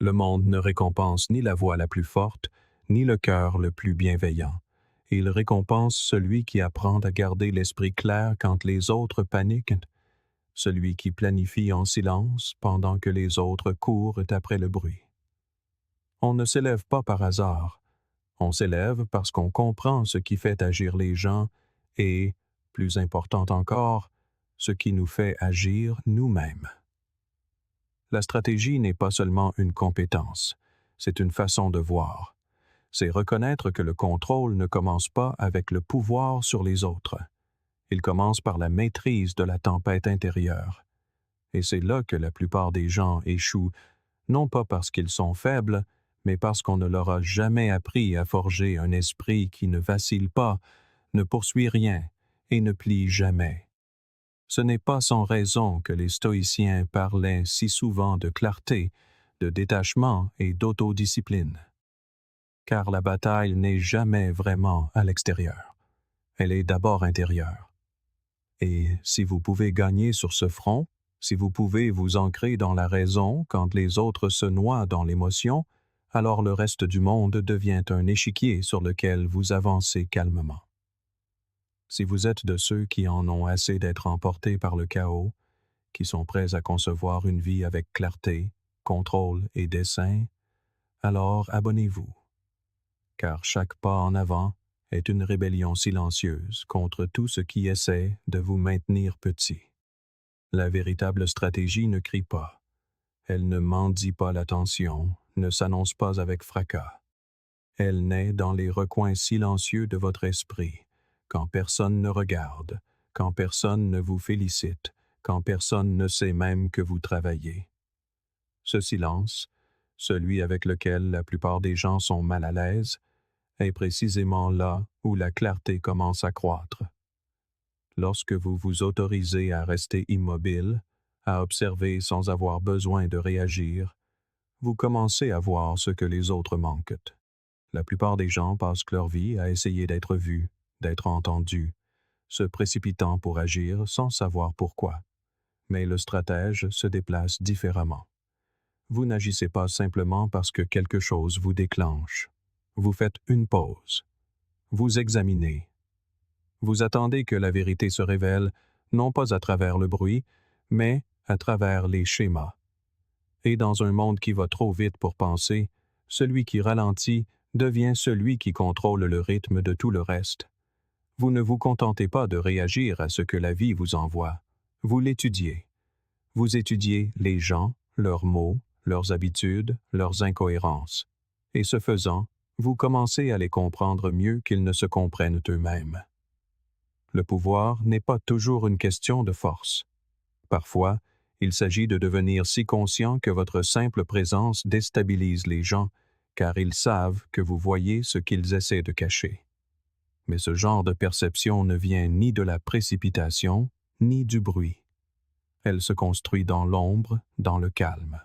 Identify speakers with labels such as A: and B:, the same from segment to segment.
A: Le monde ne récompense ni la voix la plus forte, ni le cœur le plus bienveillant. Il récompense celui qui apprend à garder l'esprit clair quand les autres paniquent, celui qui planifie en silence pendant que les autres courent après le bruit. On ne s'élève pas par hasard. On s'élève parce qu'on comprend ce qui fait agir les gens et, plus important encore, ce qui nous fait agir nous-mêmes. La stratégie n'est pas seulement une compétence, c'est une façon de voir. C'est reconnaître que le contrôle ne commence pas avec le pouvoir sur les autres. Il commence par la maîtrise de la tempête intérieure. Et c'est là que la plupart des gens échouent, non pas parce qu'ils sont faibles, mais parce qu'on ne leur a jamais appris à forger un esprit qui ne vacille pas, ne poursuit rien et ne plie jamais. Ce n'est pas sans raison que les stoïciens parlaient si souvent de clarté, de détachement et d'autodiscipline. Car la bataille n'est jamais vraiment à l'extérieur. Elle est d'abord intérieure. Et si vous pouvez gagner sur ce front, si vous pouvez vous ancrer dans la raison quand les autres se noient dans l'émotion, alors le reste du monde devient un échiquier sur lequel vous avancez calmement. Si vous êtes de ceux qui en ont assez d'être emportés par le chaos, qui sont prêts à concevoir une vie avec clarté, contrôle et dessein, alors abonnez-vous. Car chaque pas en avant est une rébellion silencieuse contre tout ce qui essaie de vous maintenir petit. La véritable stratégie ne crie pas. Elle ne mendie pas l'attention, ne s'annonce pas avec fracas. Elle naît dans les recoins silencieux de votre esprit, quand personne ne regarde, quand personne ne vous félicite, quand personne ne sait même que vous travaillez. Ce silence, celui avec lequel la plupart des gens sont mal à l'aise, est précisément là où la clarté commence à croître. Lorsque vous vous autorisez à rester immobile, à observer sans avoir besoin de réagir, vous commencez à voir ce que les autres manquent. La plupart des gens passent leur vie à essayer d'être vus, d'être entendus, se précipitant pour agir sans savoir pourquoi. Mais le stratège se déplace différemment. Vous n'agissez pas simplement parce que quelque chose vous déclenche. Vous faites une pause. Vous examinez. Vous attendez que la vérité se révèle, non pas à travers le bruit, mais à travers les schémas. Et dans un monde qui va trop vite pour penser, celui qui ralentit devient celui qui contrôle le rythme de tout le reste. Vous ne vous contentez pas de réagir à ce que la vie vous envoie. Vous l'étudiez. Vous étudiez les gens, leurs mots, leurs habitudes, leurs incohérences. Et ce faisant, vous commencez à les comprendre mieux qu'ils ne se comprennent eux-mêmes. Le pouvoir n'est pas toujours une question de force. Parfois, il s'agit de devenir si conscient que votre simple présence déstabilise les gens, car ils savent que vous voyez ce qu'ils essaient de cacher. Mais ce genre de perception ne vient ni de la précipitation, ni du bruit. Elle se construit dans l'ombre, dans le calme.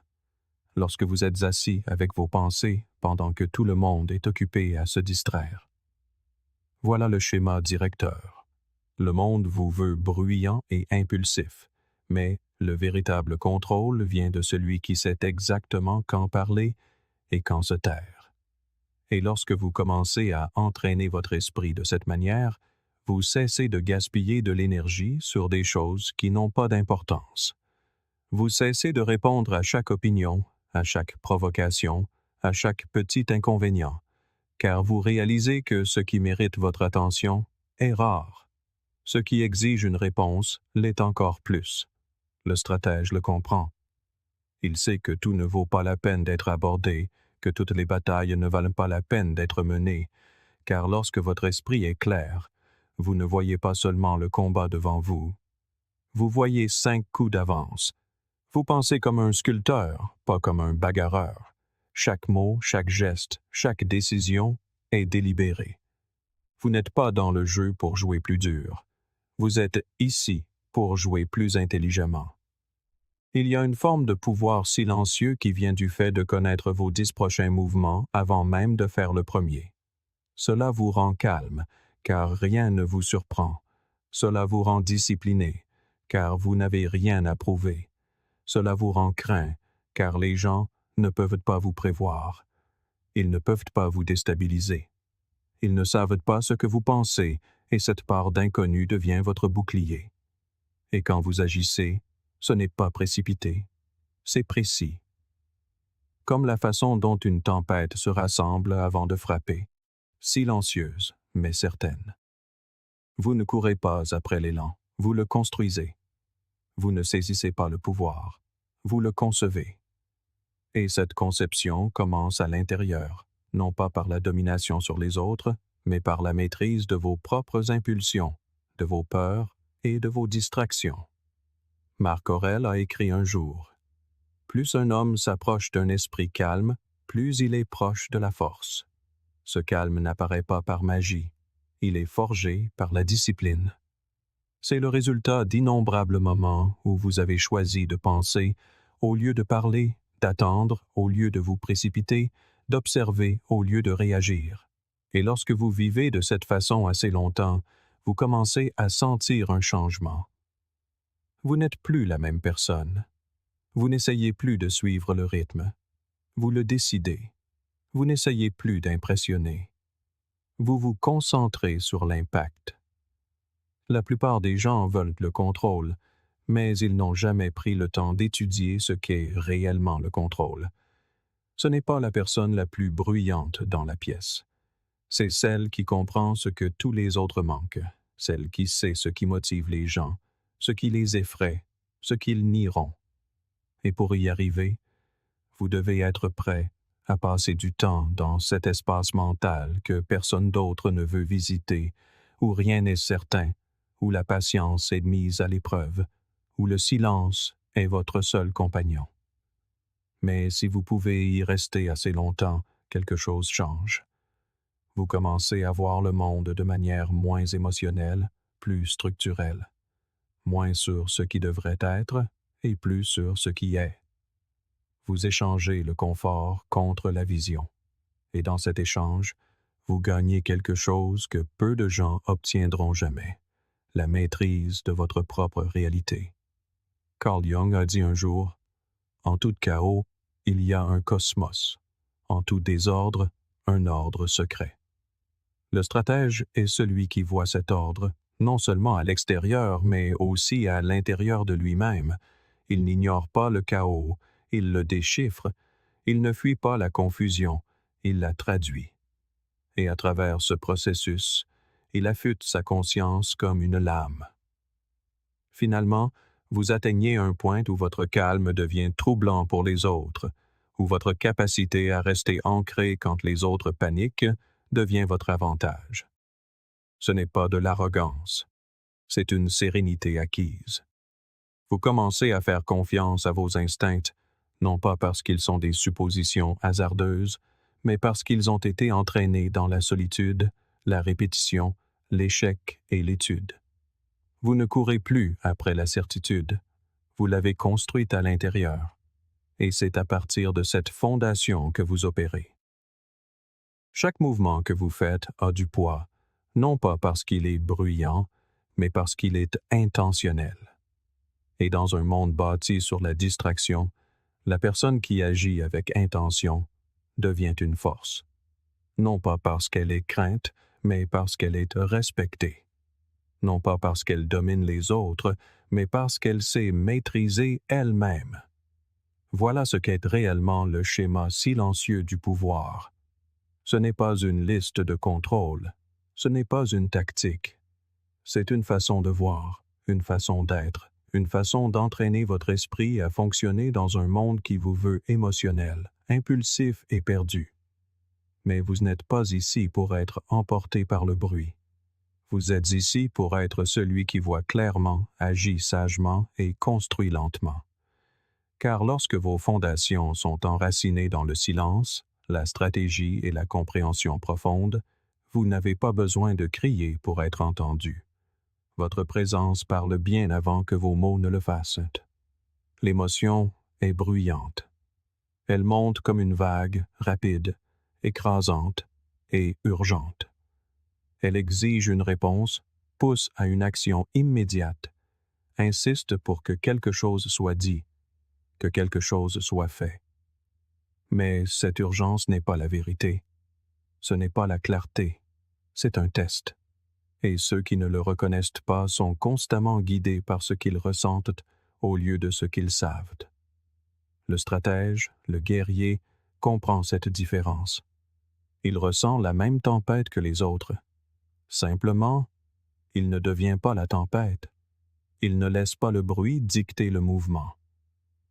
A: Lorsque vous êtes assis avec vos pensées pendant que tout le monde est occupé à se distraire. Voilà le schéma directeur. Le monde vous veut bruyant et impulsif, mais le véritable contrôle vient de celui qui sait exactement quand parler et quand se taire. Et lorsque vous commencez à entraîner votre esprit de cette manière, vous cessez de gaspiller de l'énergie sur des choses qui n'ont pas d'importance. Vous cessez de répondre à chaque opinion, à chaque provocation, à chaque petit inconvénient, car vous réalisez que ce qui mérite votre attention est rare. Ce qui exige une réponse l'est encore plus. Le stratège le comprend. Il sait que tout ne vaut pas la peine d'être abordé, que toutes les batailles ne valent pas la peine d'être menées, car lorsque votre esprit est clair, vous ne voyez pas seulement le combat devant vous. Vous voyez 5 coups d'avance. Vous pensez comme un sculpteur, pas comme un bagarreur. Chaque mot, chaque geste, chaque décision est délibérée. Vous n'êtes pas dans le jeu pour jouer plus dur. Vous êtes ici pour jouer plus intelligemment. Il y a une forme de pouvoir silencieux qui vient du fait de connaître vos 10 prochains mouvements avant même de faire le premier. Cela vous rend calme, car rien ne vous surprend. Cela vous rend discipliné, car vous n'avez rien à prouver. Cela vous rend craint, car les gens ne peuvent pas vous prévoir. Ils ne peuvent pas vous déstabiliser. Ils ne savent pas ce que vous pensez, et cette part d'inconnu devient votre bouclier. Et quand vous agissez, ce n'est pas précipité, c'est précis. Comme la façon dont une tempête se rassemble avant de frapper, silencieuse, mais certaine. Vous ne courez pas après l'élan, vous le construisez. Vous ne saisissez pas le pouvoir, vous le concevez. Et cette conception commence à l'intérieur, non pas par la domination sur les autres, mais par la maîtrise de vos propres impulsions, de vos peurs et de vos distractions. Marc Aurèle a écrit un jour: « Plus un homme s'approche d'un esprit calme, plus il est proche de la force. Ce calme n'apparaît pas par magie, il est forgé par la discipline. » C'est le résultat d'innombrables moments où vous avez choisi de penser au lieu de parler, d'attendre au lieu de vous précipiter, d'observer au lieu de réagir. Et lorsque vous vivez de cette façon assez longtemps, vous commencez à sentir un changement. Vous n'êtes plus la même personne. Vous n'essayez plus de suivre le rythme. Vous le décidez. Vous n'essayez plus d'impressionner. Vous vous concentrez sur l'impact. La plupart des gens veulent le contrôle, mais ils n'ont jamais pris le temps d'étudier ce qu'est réellement le contrôle. Ce n'est pas la personne la plus bruyante dans la pièce. C'est celle qui comprend ce que tous les autres manquent, celle qui sait ce qui motive les gens, ce qui les effraie, ce qu'ils nieront. Et pour y arriver, vous devez être prêt à passer du temps dans cet espace mental que personne d'autre ne veut visiter, où rien n'est certain, où la patience est mise à l'épreuve, où le silence est votre seul compagnon. Mais si vous pouvez y rester assez longtemps, quelque chose change. Vous commencez à voir le monde de manière moins émotionnelle, plus structurelle, moins sur ce qui devrait être et plus sur ce qui est. Vous échangez le confort contre la vision. Et dans cet échange, vous gagnez quelque chose que peu de gens obtiendront jamais: la maîtrise de votre propre réalité. Carl Jung a dit un jour: « En tout chaos, il y a un cosmos. En tout désordre, un ordre secret. » Le stratège est celui qui voit cet ordre, non seulement à l'extérieur, mais aussi à l'intérieur de lui-même. Il n'ignore pas le chaos, il le déchiffre, il ne fuit pas la confusion, il la traduit. Et à travers ce processus, il affûte sa conscience comme une lame. Finalement, vous atteignez un point où votre calme devient troublant pour les autres, où votre capacité à rester ancré quand les autres paniquent devient votre avantage. Ce n'est pas de l'arrogance, c'est une sérénité acquise. Vous commencez à faire confiance à vos instincts, non pas parce qu'ils sont des suppositions hasardeuses, mais parce qu'ils ont été entraînés dans la solitude, la répétition, l'échec et l'étude. Vous ne courez plus après la certitude, vous l'avez construite à l'intérieur, et c'est à partir de cette fondation que vous opérez. Chaque mouvement que vous faites a du poids, non pas parce qu'il est bruyant, mais parce qu'il est intentionnel. Et dans un monde bâti sur la distraction, la personne qui agit avec intention devient une force. Non pas parce qu'elle est crainte, mais parce qu'elle est respectée. Non pas parce qu'elle domine les autres, mais parce qu'elle sait maîtriser elle-même. Voilà ce qu'est réellement le schéma silencieux du pouvoir. Ce n'est pas une liste de contrôle, ce n'est pas une tactique. C'est une façon de voir, une façon d'être, une façon d'entraîner votre esprit à fonctionner dans un monde qui vous veut émotionnel, impulsif et perdu. Mais vous n'êtes pas ici pour être emporté par le bruit. Vous êtes ici pour être celui qui voit clairement, agit sagement et construit lentement. Car lorsque vos fondations sont enracinées dans le silence, la stratégie et la compréhension profonde, vous n'avez pas besoin de crier pour être entendu. Votre présence parle bien avant que vos mots ne le fassent. L'émotion est bruyante. Elle monte comme une vague, rapide, écrasante et urgente. Elle exige une réponse, pousse à une action immédiate, insiste pour que quelque chose soit dit, que quelque chose soit fait. Mais cette urgence n'est pas la vérité. Ce n'est pas la clarté. C'est un test. Et ceux qui ne le reconnaissent pas sont constamment guidés par ce qu'ils ressentent au lieu de ce qu'ils savent. Le stratège, le guerrier, comprend cette différence. Il ressent la même tempête que les autres. Simplement, il ne devient pas la tempête. Il ne laisse pas le bruit dicter le mouvement.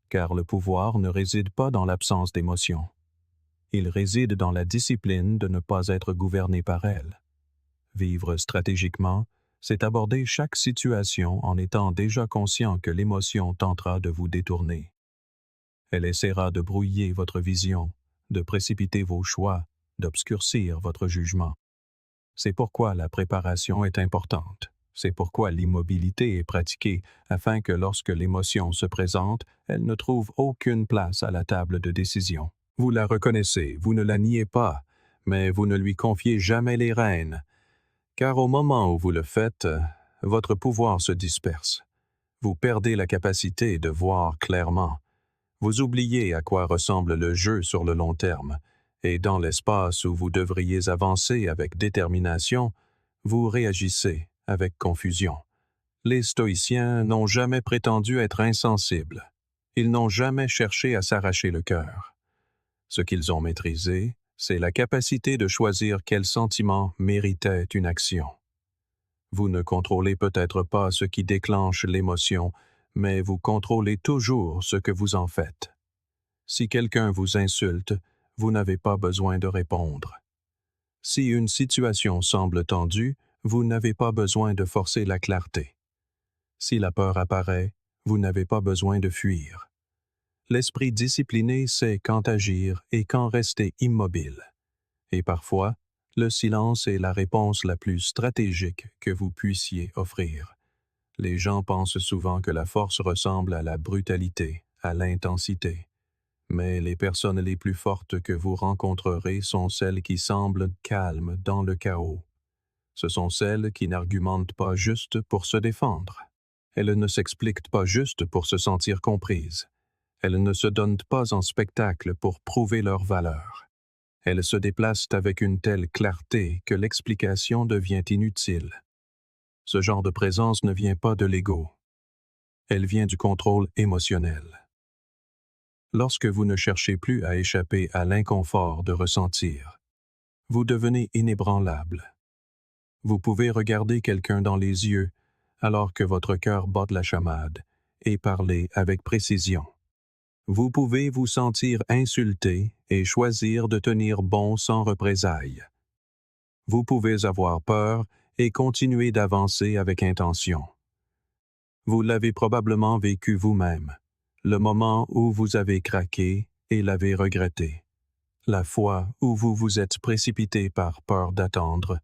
A: Car le pouvoir ne réside pas dans l'absence d'émotion. Il réside dans la discipline de ne pas être gouverné par elle. Vivre stratégiquement, c'est aborder chaque situation en étant déjà conscient que l'émotion tentera de vous détourner. Elle essaiera de brouiller votre vision, de précipiter vos choix, d'obscurcir votre jugement. C'est pourquoi la préparation est importante. C'est pourquoi l'immobilité est pratiquée, afin que lorsque l'émotion se présente, elle ne trouve aucune place à la table de décision. Vous la reconnaissez, vous ne la niez pas, mais vous ne lui confiez jamais les rênes, car au moment où vous le faites, votre pouvoir se disperse. Vous perdez la capacité de voir clairement. Vous oubliez à quoi ressemble le jeu sur le long terme, et dans l'espace où vous devriez avancer avec détermination, vous réagissez avec confusion. Les stoïciens n'ont jamais prétendu être insensibles. Ils n'ont jamais cherché à s'arracher le cœur. Ce qu'ils ont maîtrisé, c'est la capacité de choisir quel sentiment méritait une action. Vous ne contrôlez peut-être pas ce qui déclenche l'émotion, mais vous contrôlez toujours ce que vous en faites. Si quelqu'un vous insulte, vous n'avez pas besoin de répondre. Si une situation semble tendue, vous n'avez pas besoin de forcer la clarté. Si la peur apparaît, vous n'avez pas besoin de fuir. L'esprit discipliné sait quand agir et quand rester immobile. Et parfois, le silence est la réponse la plus stratégique que vous puissiez offrir. Les gens pensent souvent que la force ressemble à la brutalité, à l'intensité. Mais les personnes les plus fortes que vous rencontrerez sont celles qui semblent calmes dans le chaos. Ce sont celles qui n'argumentent pas juste pour se défendre. Elles ne s'expliquent pas juste pour se sentir comprises. Elles ne se donnent pas en spectacle pour prouver leur valeur. Elles se déplacent avec une telle clarté que l'explication devient inutile. Ce genre de présence ne vient pas de l'ego. Elle vient du contrôle émotionnel. Lorsque vous ne cherchez plus à échapper à l'inconfort de ressentir, vous devenez inébranlable. Vous pouvez regarder quelqu'un dans les yeux alors que votre cœur bat de la chamade et parler avec précision. Vous pouvez vous sentir insulté et choisir de tenir bon sans représailles. Vous pouvez avoir peur et continuer d'avancer avec intention. Vous l'avez probablement vécu vous-même, le moment où vous avez craqué et l'avez regretté, la fois où vous vous êtes précipité par peur d'attendre,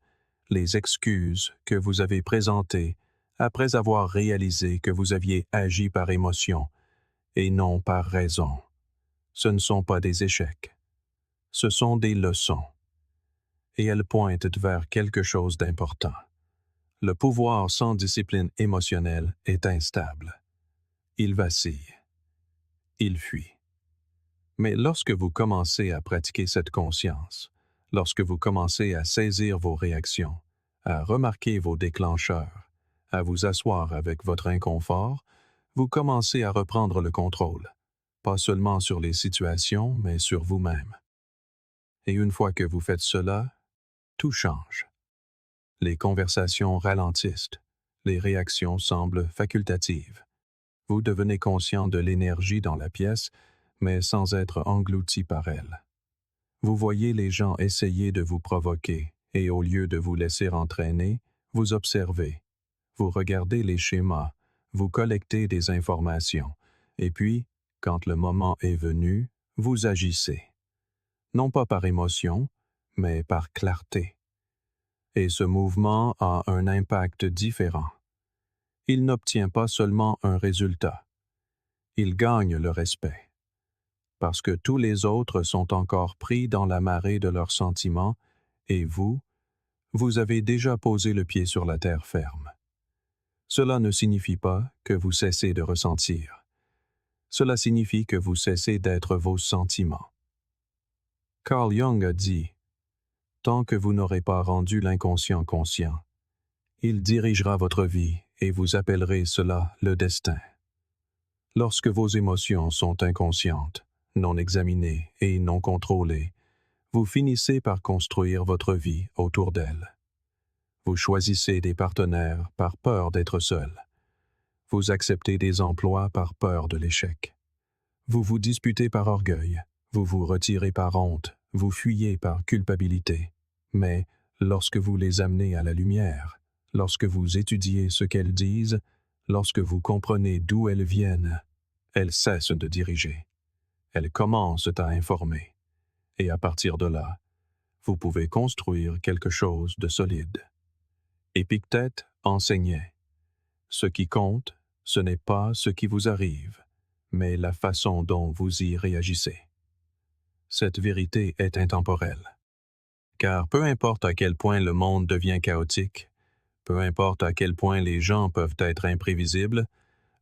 A: les excuses que vous avez présentées après avoir réalisé que vous aviez agi par émotion et non par raison. Ce ne sont pas des échecs. Ce sont des leçons. Et elles pointent vers quelque chose d'important. Le pouvoir sans discipline émotionnelle est instable. Il vacille. Il fuit. Mais lorsque vous commencez à pratiquer cette conscience, lorsque vous commencez à saisir vos réactions, à remarquer vos déclencheurs, à vous asseoir avec votre inconfort, vous commencez à reprendre le contrôle, pas seulement sur les situations, mais sur vous-même. Et une fois que vous faites cela, tout change. Les conversations ralentissent, les réactions semblent facultatives. Vous devenez conscient de l'énergie dans la pièce, mais sans être englouti par elle. Vous voyez les gens essayer de vous provoquer, et au lieu de vous laisser entraîner, vous observez. Vous regardez les schémas, vous collectez des informations, et puis, quand le moment est venu, vous agissez. Non pas par émotion, mais par clarté. Et ce mouvement a un impact différent. Il n'obtient pas seulement un résultat. Il gagne le respect. Parce que tous les autres sont encore pris dans la marée de leurs sentiments, et vous avez déjà posé le pied sur la terre ferme. Cela ne signifie pas que vous cessez de ressentir. Cela signifie que vous cessez d'être vos sentiments. Carl Jung a dit « Tant que vous n'aurez pas rendu l'inconscient conscient, il dirigera votre vie et vous appellerez cela le destin. » Lorsque vos émotions sont inconscientes, non examinées et non contrôlées, vous finissez par construire votre vie autour d'elles. Vous choisissez des partenaires par peur d'être seul. Vous acceptez des emplois par peur de l'échec. Vous vous disputez par orgueil. Vous vous retirez par honte. Vous fuyez par culpabilité. Mais lorsque vous les amenez à la lumière, lorsque vous étudiez ce qu'elles disent, lorsque vous comprenez d'où elles viennent, elles cessent de diriger. Elles commencent à informer. Et à partir de là, vous pouvez construire quelque chose de solide. Épictète enseignait « Ce qui compte, ce n'est pas ce qui vous arrive, mais la façon dont vous y réagissez. » Cette vérité est intemporelle. Car peu importe à quel point le monde devient chaotique, peu importe à quel point les gens peuvent être imprévisibles,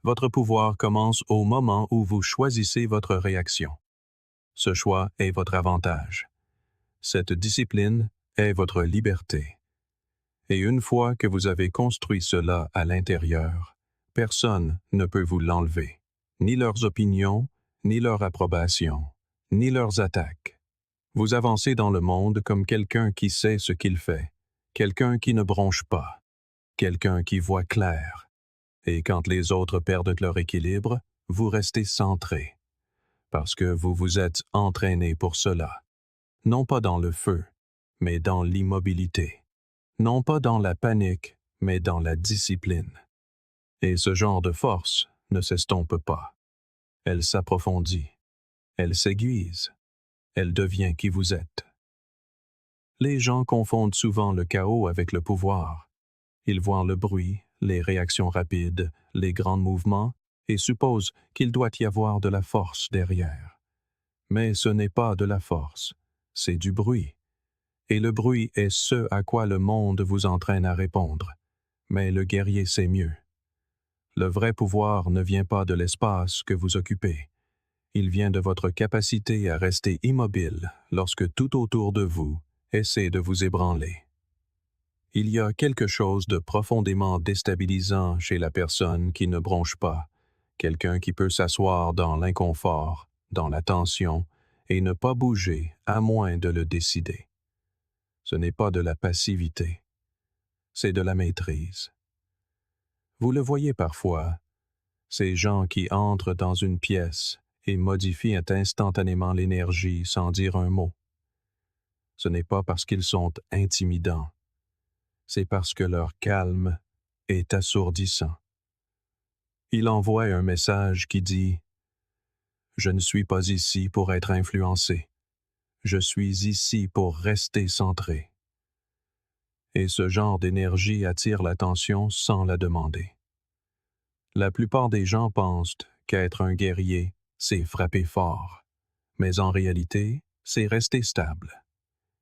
A: votre pouvoir commence au moment où vous choisissez votre réaction. Ce choix est votre avantage. Cette discipline est votre liberté. Et une fois que vous avez construit cela à l'intérieur, personne ne peut vous l'enlever, ni leurs opinions, ni leur approbation, ni leurs attaques. Vous avancez dans le monde comme quelqu'un qui sait ce qu'il fait, quelqu'un qui ne bronche pas, quelqu'un qui voit clair. Et quand les autres perdent leur équilibre, vous restez centré, parce que vous vous êtes entraîné pour cela, non pas dans le feu, mais dans l'immobilité. Non pas dans la panique, mais dans la discipline. Et ce genre de force ne s'estompe pas. Elle s'approfondit. Elle s'aiguise. Elle devient qui vous êtes. Les gens confondent souvent le chaos avec le pouvoir. Ils voient le bruit, les réactions rapides, les grands mouvements et supposent qu'il doit y avoir de la force derrière. Mais ce n'est pas de la force, c'est du bruit. Et le bruit est ce à quoi le monde vous entraîne à répondre. Mais le guerrier sait mieux. Le vrai pouvoir ne vient pas de l'espace que vous occupez. Il vient de votre capacité à rester immobile lorsque tout autour de vous essaie de vous ébranler. Il y a quelque chose de profondément déstabilisant chez la personne qui ne bronche pas, quelqu'un qui peut s'asseoir dans l'inconfort, dans la tension, et ne pas bouger à moins de le décider. Ce n'est pas de la passivité, c'est de la maîtrise. Vous le voyez parfois, ces gens qui entrent dans une pièce et modifient instantanément l'énergie sans dire un mot. Ce n'est pas parce qu'ils sont intimidants, c'est parce que leur calme est assourdissant. Ils envoient un message qui dit « Je ne suis pas ici pour être influencé, je suis ici pour rester centré. » Et ce genre d'énergie attire l'attention sans la demander. La plupart des gens pensent qu'être un guerrier, c'est frapper fort. Mais en réalité, c'est rester stable.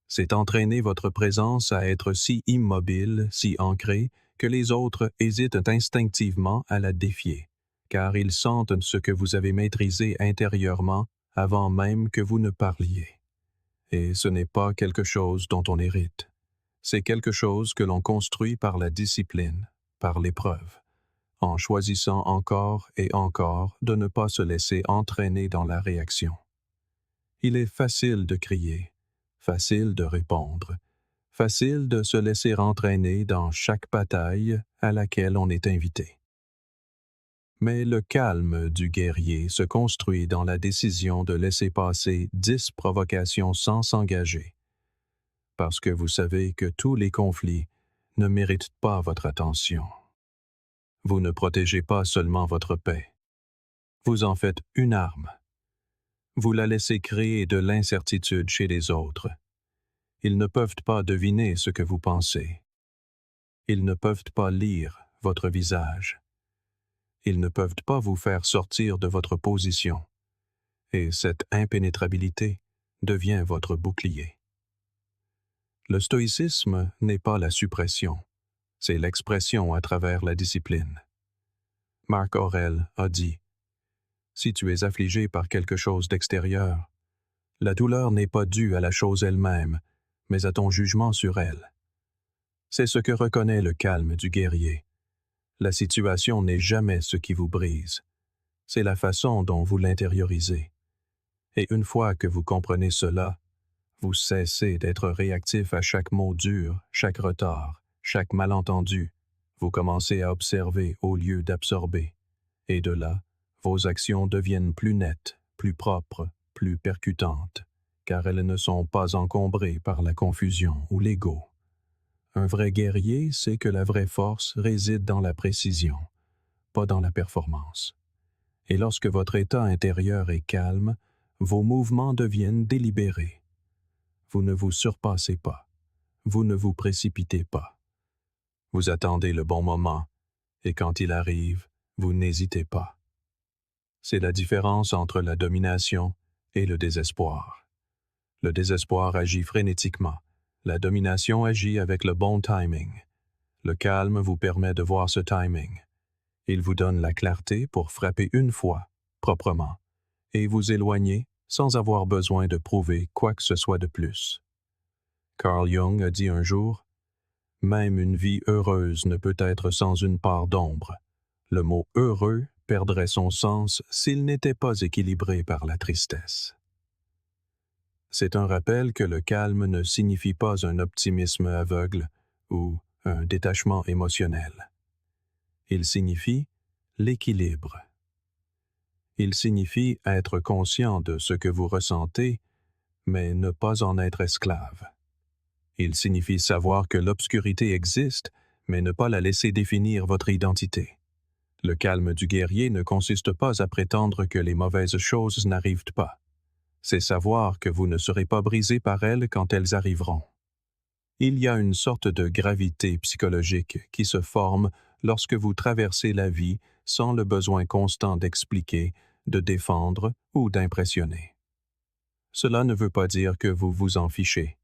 A: C'est entraîner votre présence à être si immobile, si ancrée, que les autres hésitent instinctivement à la défier, car ils sentent ce que vous avez maîtrisé intérieurement avant même que vous ne parliez. Et ce n'est pas quelque chose dont on hérite. C'est quelque chose que l'on construit par la discipline, par l'épreuve, en choisissant encore et encore de ne pas se laisser entraîner dans la réaction. Il est facile de crier, facile de répondre, facile de se laisser entraîner dans chaque bataille à laquelle on est invité. Mais le calme du guerrier se construit dans la décision de laisser passer 10 provocations sans s'engager, parce que vous savez que tous les conflits ne méritent pas votre attention. Vous ne protégez pas seulement votre paix. Vous en faites une arme. Vous la laissez créer de l'incertitude chez les autres. Ils ne peuvent pas deviner ce que vous pensez. Ils ne peuvent pas lire votre visage. Ils ne peuvent pas vous faire sortir de votre position. Et cette impénétrabilité devient votre bouclier. Le stoïcisme n'est pas la suppression, c'est l'expression à travers la discipline. Marc Aurèle a dit « Si tu es affligé par quelque chose d'extérieur, La douleur n'est pas due à la chose elle-même, mais à ton jugement sur elle. C'est ce que reconnaît le calme du guerrier. La situation n'est jamais ce qui vous brise. C'est la façon dont vous l'intériorisez. Et une fois que vous comprenez cela, vous cessez d'être réactif à chaque mot dur, chaque retard, chaque malentendu. Vous commencez à observer au lieu d'absorber. Et de là, vos actions deviennent plus nettes, plus propres, plus percutantes, car elles ne sont pas encombrées par la confusion ou l'ego. Un vrai guerrier sait que la vraie force réside dans la précision, pas dans la performance. Et lorsque votre état intérieur est calme, vos mouvements deviennent délibérés. Vous ne vous surpassez pas, vous ne vous précipitez pas. Vous attendez le bon moment, et quand il arrive, vous n'hésitez pas. C'est la différence entre la domination et le désespoir. Le désespoir agit frénétiquement. La domination agit avec le bon timing. Le calme vous permet de voir ce timing. Il vous donne la clarté pour frapper une fois, proprement, et vous éloigner sans avoir besoin de prouver quoi que ce soit de plus. Carl Jung a dit un jour, « Même une vie heureuse ne peut être sans une part d'ombre. Le mot « heureux » perdrait son sens s'il n'était pas équilibré par la tristesse. » C'est un rappel que le calme ne signifie pas un optimisme aveugle ou un détachement émotionnel. Il signifie l'équilibre. Il signifie être conscient de ce que vous ressentez, mais ne pas en être esclave. Il signifie savoir que l'obscurité existe, mais ne pas la laisser définir votre identité. Le calme du guerrier ne consiste pas à prétendre que les mauvaises choses n'arrivent pas. C'est savoir que vous ne serez pas brisé par elles quand elles arriveront. Il y a une sorte de gravité psychologique qui se forme lorsque vous traversez la vie sans le besoin constant d'expliquer, de défendre ou d'impressionner. Cela ne veut pas dire que vous vous en fichez.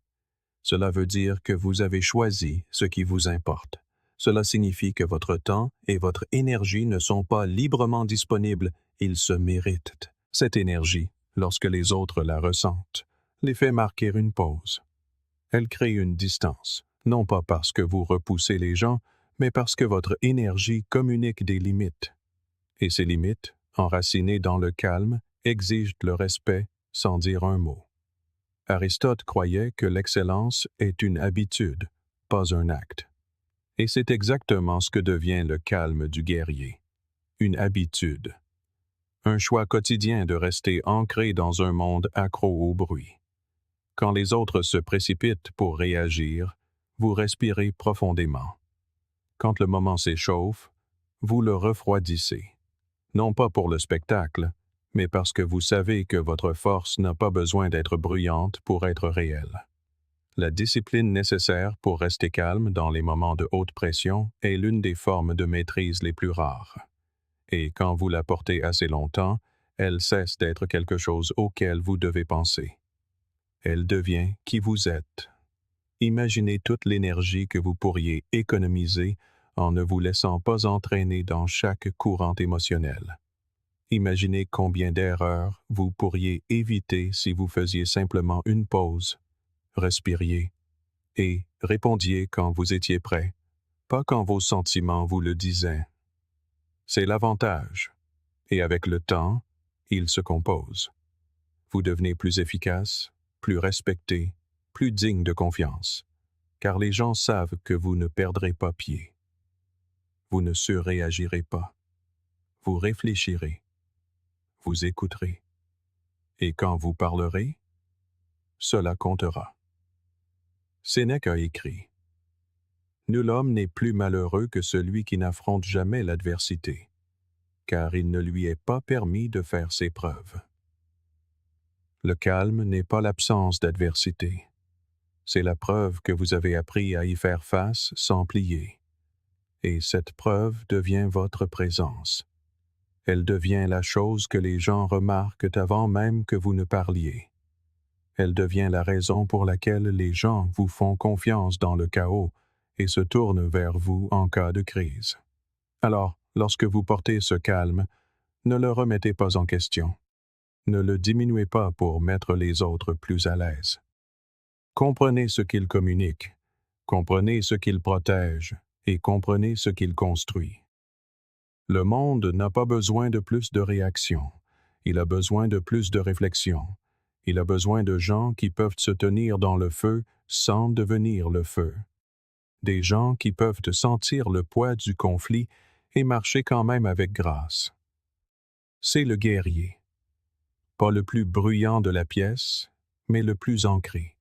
A: Cela veut dire que vous avez choisi ce qui vous importe. Cela signifie que votre temps et votre énergie ne sont pas librement disponibles, ils se méritent. Cette énergie, lorsque les autres la ressentent, les fait marquer une pause. Elle crée une distance, non pas parce que vous repoussez les gens, mais parce que votre énergie communique des limites. Et ces limites, enracinées dans le calme, exigent le respect sans dire un mot. Aristote croyait que l'excellence est une habitude, pas un acte. Et c'est exactement ce que devient le calme du guerrier. Une habitude. Un choix quotidien de rester ancré dans un monde accro au bruit. Quand les autres se précipitent pour réagir, vous respirez profondément. Quand le moment s'échauffe, vous le refroidissez. Non pas pour le spectacle, mais parce que vous savez que votre force n'a pas besoin d'être bruyante pour être réelle. La discipline nécessaire pour rester calme dans les moments de haute pression est l'une des formes de maîtrise les plus rares. Et quand vous la portez assez longtemps, elle cesse d'être quelque chose auquel vous devez penser. Elle devient qui vous êtes. Imaginez toute l'énergie que vous pourriez économiser en ne vous laissant pas entraîner dans chaque courant émotionnel. Imaginez combien d'erreurs vous pourriez éviter si vous faisiez simplement une pause, respiriez et répondiez quand vous étiez prêt, pas quand vos sentiments vous le disaient. C'est l'avantage, et avec le temps, il se compose. Vous devenez plus efficace, plus respecté, plus digne de confiance, car les gens savent que vous ne perdrez pas pied. Vous ne surréagirez pas. Vous réfléchirez. Vous écouterez. Et quand vous parlerez, cela comptera. Sénèque a écrit « Nul homme n'est plus malheureux que celui qui n'affronte jamais l'adversité, car il ne lui est pas permis de faire ses preuves. » Le calme n'est pas l'absence d'adversité. C'est la preuve que vous avez appris à y faire face sans plier. Et cette preuve devient votre présence. Elle devient la chose que les gens remarquent avant même que vous ne parliez. Elle devient la raison pour laquelle les gens vous font confiance dans le chaos et se tournent vers vous en cas de crise. Alors, lorsque vous portez ce calme, ne le remettez pas en question. Ne le diminuez pas pour mettre les autres plus à l'aise. Comprenez ce qu'il communique, comprenez ce qu'il protège et comprenez ce qu'il construit. Le monde n'a pas besoin de plus de réactions. Il a besoin de plus de réflexion. Il a besoin de gens qui peuvent se tenir dans le feu sans devenir le feu. Des gens qui peuvent sentir le poids du conflit et marcher quand même avec grâce. C'est le guerrier. Pas le plus bruyant de la pièce, mais le plus ancré.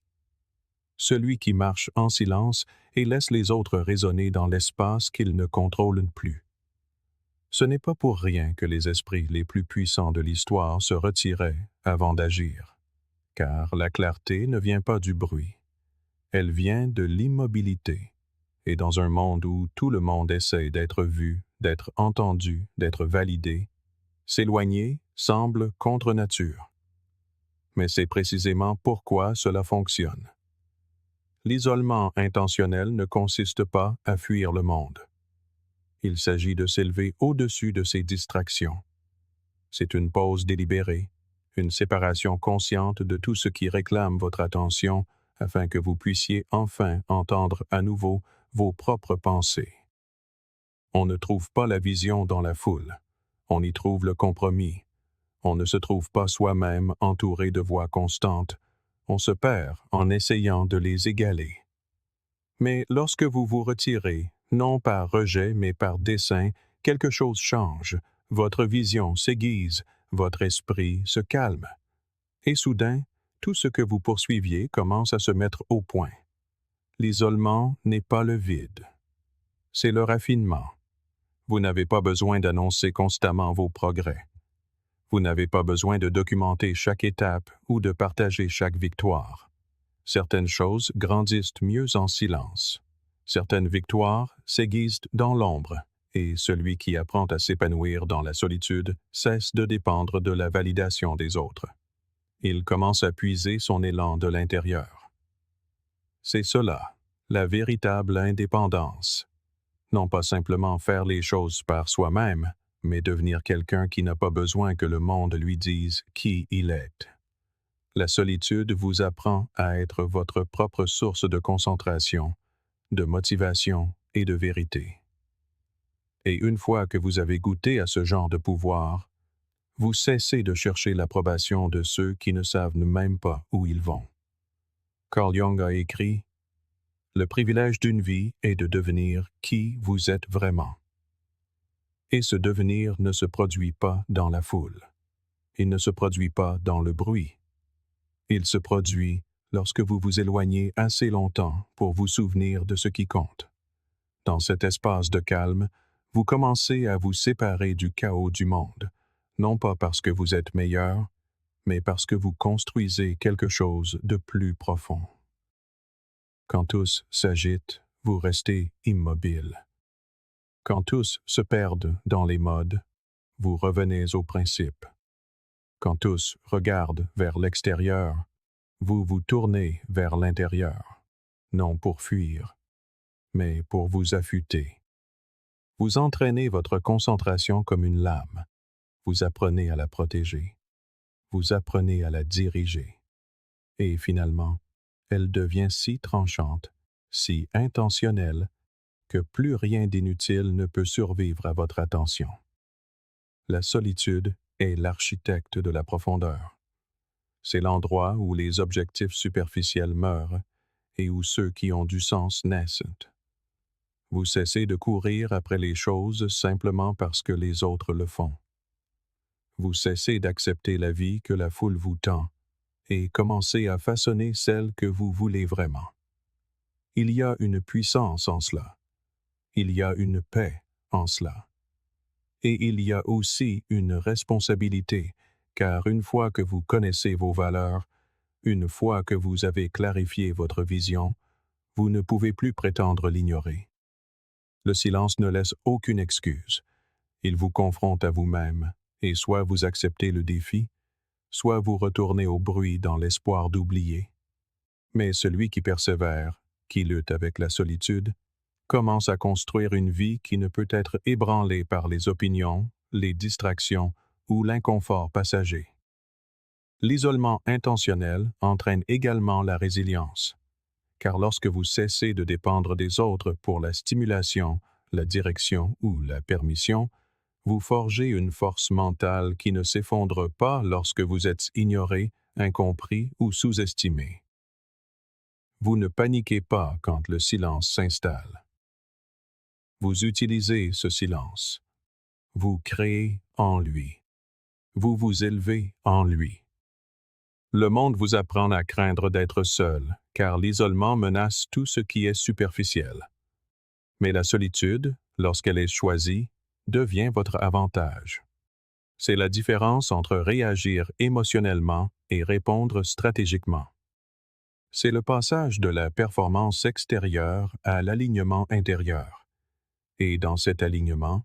A: Celui qui marche en silence et laisse les autres résonner dans l'espace qu'ils ne contrôlent plus. Ce n'est pas pour rien que les esprits les plus puissants de l'histoire se retiraient avant d'agir, car la clarté ne vient pas du bruit. Elle vient de l'immobilité. Et dans un monde où tout le monde essaie d'être vu, d'être entendu, d'être validé, s'éloigner semble contre nature. Mais c'est précisément pourquoi cela fonctionne. L'isolement intentionnel ne consiste pas à fuir le monde. Il s'agit de s'élever au-dessus de ces distractions. C'est une pause délibérée, une séparation consciente de tout ce qui réclame votre attention afin que vous puissiez enfin entendre à nouveau vos propres pensées. On ne trouve pas la vision dans la foule, on y trouve le compromis. On ne se trouve pas soi-même entouré de voix constantes, on se perd en essayant de les égaler. Mais lorsque vous vous retirez, non par rejet mais par dessein, quelque chose change, votre vision s'aiguise, votre esprit se calme. Et soudain, tout ce que vous poursuiviez commence à se mettre au point. L'isolement n'est pas le vide, c'est le raffinement. Vous n'avez pas besoin d'annoncer constamment vos progrès. Vous n'avez pas besoin de documenter chaque étape ou de partager chaque victoire. Certaines choses grandissent mieux en silence. Certaines victoires s'aiguisent dans l'ombre, et celui qui apprend à s'épanouir dans la solitude cesse de dépendre de la validation des autres. Il commence à puiser son élan de l'intérieur. C'est cela, la véritable indépendance. Non pas simplement faire les choses par soi-même, mais devenir quelqu'un qui n'a pas besoin que le monde lui dise qui il est. La solitude vous apprend à être votre propre source de concentration, de motivation et de vérité. Et une fois que vous avez goûté à ce genre de pouvoir, vous cessez de chercher l'approbation de ceux qui ne savent même pas où ils vont. Carl Jung a écrit « Le privilège d'une vie est de devenir qui vous êtes vraiment. » Et ce devenir ne se produit pas dans la foule. Il ne se produit pas dans le bruit. Il se produit lorsque vous vous éloignez assez longtemps pour vous souvenir de ce qui compte. Dans cet espace de calme, vous commencez à vous séparer du chaos du monde, non pas parce que vous êtes meilleur, mais parce que vous construisez quelque chose de plus profond. Quand tous s'agitent, vous restez immobile. Quand tous se perdent dans les modes, vous revenez au principe. Quand tous regardent vers l'extérieur, vous vous tournez vers l'intérieur, non pour fuir, mais pour vous affûter. Vous entraînez votre concentration comme une lame. Vous apprenez à la protéger. Vous apprenez à la diriger. Et finalement, elle devient si tranchante, si intentionnelle, que plus rien d'inutile ne peut survivre à votre attention. La solitude est l'architecte de la profondeur. C'est l'endroit où les objectifs superficiels meurent et où ceux qui ont du sens naissent. Vous cessez de courir après les choses simplement parce que les autres le font. Vous cessez d'accepter la vie que la foule vous tend et commencez à façonner celle que vous voulez vraiment. Il y a une puissance en cela. Il y a une paix en cela. Et il y a aussi une responsabilité, car une fois que vous connaissez vos valeurs, une fois que vous avez clarifié votre vision, vous ne pouvez plus prétendre l'ignorer. Le silence ne laisse aucune excuse. Il vous confronte à vous-même, et soit vous acceptez le défi, soit vous retournez au bruit dans l'espoir d'oublier. Mais celui qui persévère, qui lutte avec la solitude, commence à construire une vie qui ne peut être ébranlée par les opinions, les distractions ou l'inconfort passager. L'isolement intentionnel entraîne également la résilience, car lorsque vous cessez de dépendre des autres pour la stimulation, la direction ou la permission, vous forgez une force mentale qui ne s'effondre pas lorsque vous êtes ignoré, incompris ou sous-estimé. Vous ne paniquez pas quand le silence s'installe. Vous utilisez ce silence. Vous créez en lui. Vous vous élevez en lui. Le monde vous apprend à craindre d'être seul, car l'isolement menace tout ce qui est superficiel. Mais la solitude, lorsqu'elle est choisie, devient votre avantage. C'est la différence entre réagir émotionnellement et répondre stratégiquement. C'est le passage de la performance extérieure à l'alignement intérieur. Et dans cet alignement,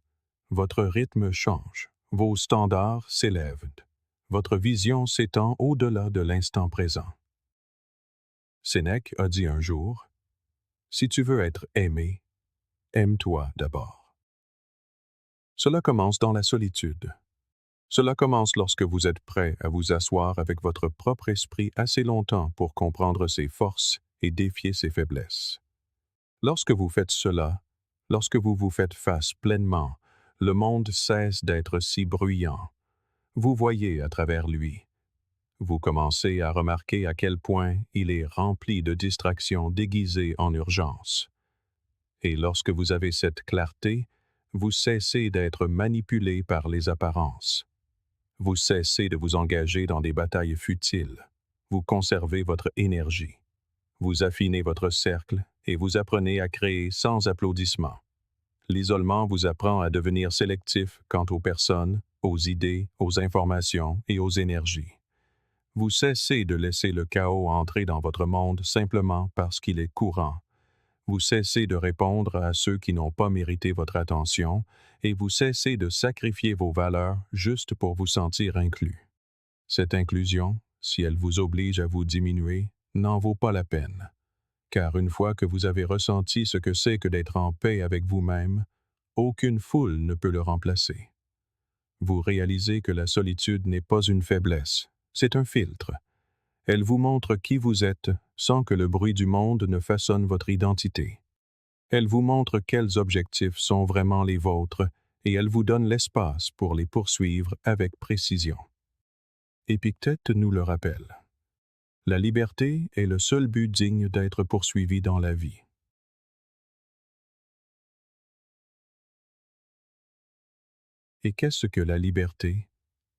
A: votre rythme change, vos standards s'élèvent, votre vision s'étend au-delà de l'instant présent. Sénèque a dit un jour, « Si tu veux être aimé, aime-toi d'abord. » Cela commence dans la solitude. Cela commence lorsque vous êtes prêt à vous asseoir avec votre propre esprit assez longtemps pour comprendre ses forces et défier ses faiblesses. Lorsque vous faites cela, lorsque vous vous faites face pleinement, le monde cesse d'être si bruyant. Vous voyez à travers lui. Vous commencez à remarquer à quel point il est rempli de distractions déguisées en urgence. Et lorsque vous avez cette clarté, vous cessez d'être manipulé par les apparences. Vous cessez de vous engager dans des batailles futiles. Vous conservez votre énergie. Vous affinez votre cercle et vous apprenez à créer sans applaudissements. L'isolement vous apprend à devenir sélectif quant aux personnes, aux idées, aux informations et aux énergies. Vous cessez de laisser le chaos entrer dans votre monde simplement parce qu'il est courant. Vous cessez de répondre à ceux qui n'ont pas mérité votre attention et vous cessez de sacrifier vos valeurs juste pour vous sentir inclus. Cette inclusion, si elle vous oblige à vous diminuer, n'en vaut pas la peine. Car une fois que vous avez ressenti ce que c'est que d'être en paix avec vous-même, aucune foule ne peut le remplacer. Vous réalisez que la solitude n'est pas une faiblesse, c'est un filtre. Elle vous montre qui vous êtes sans que le bruit du monde ne façonne votre identité. Elle vous montre quels objectifs sont vraiment les vôtres et elle vous donne l'espace pour les poursuivre avec précision. Épictète nous le rappelle. La liberté est le seul but digne d'être poursuivi dans la vie. Et qu'est-ce que la liberté,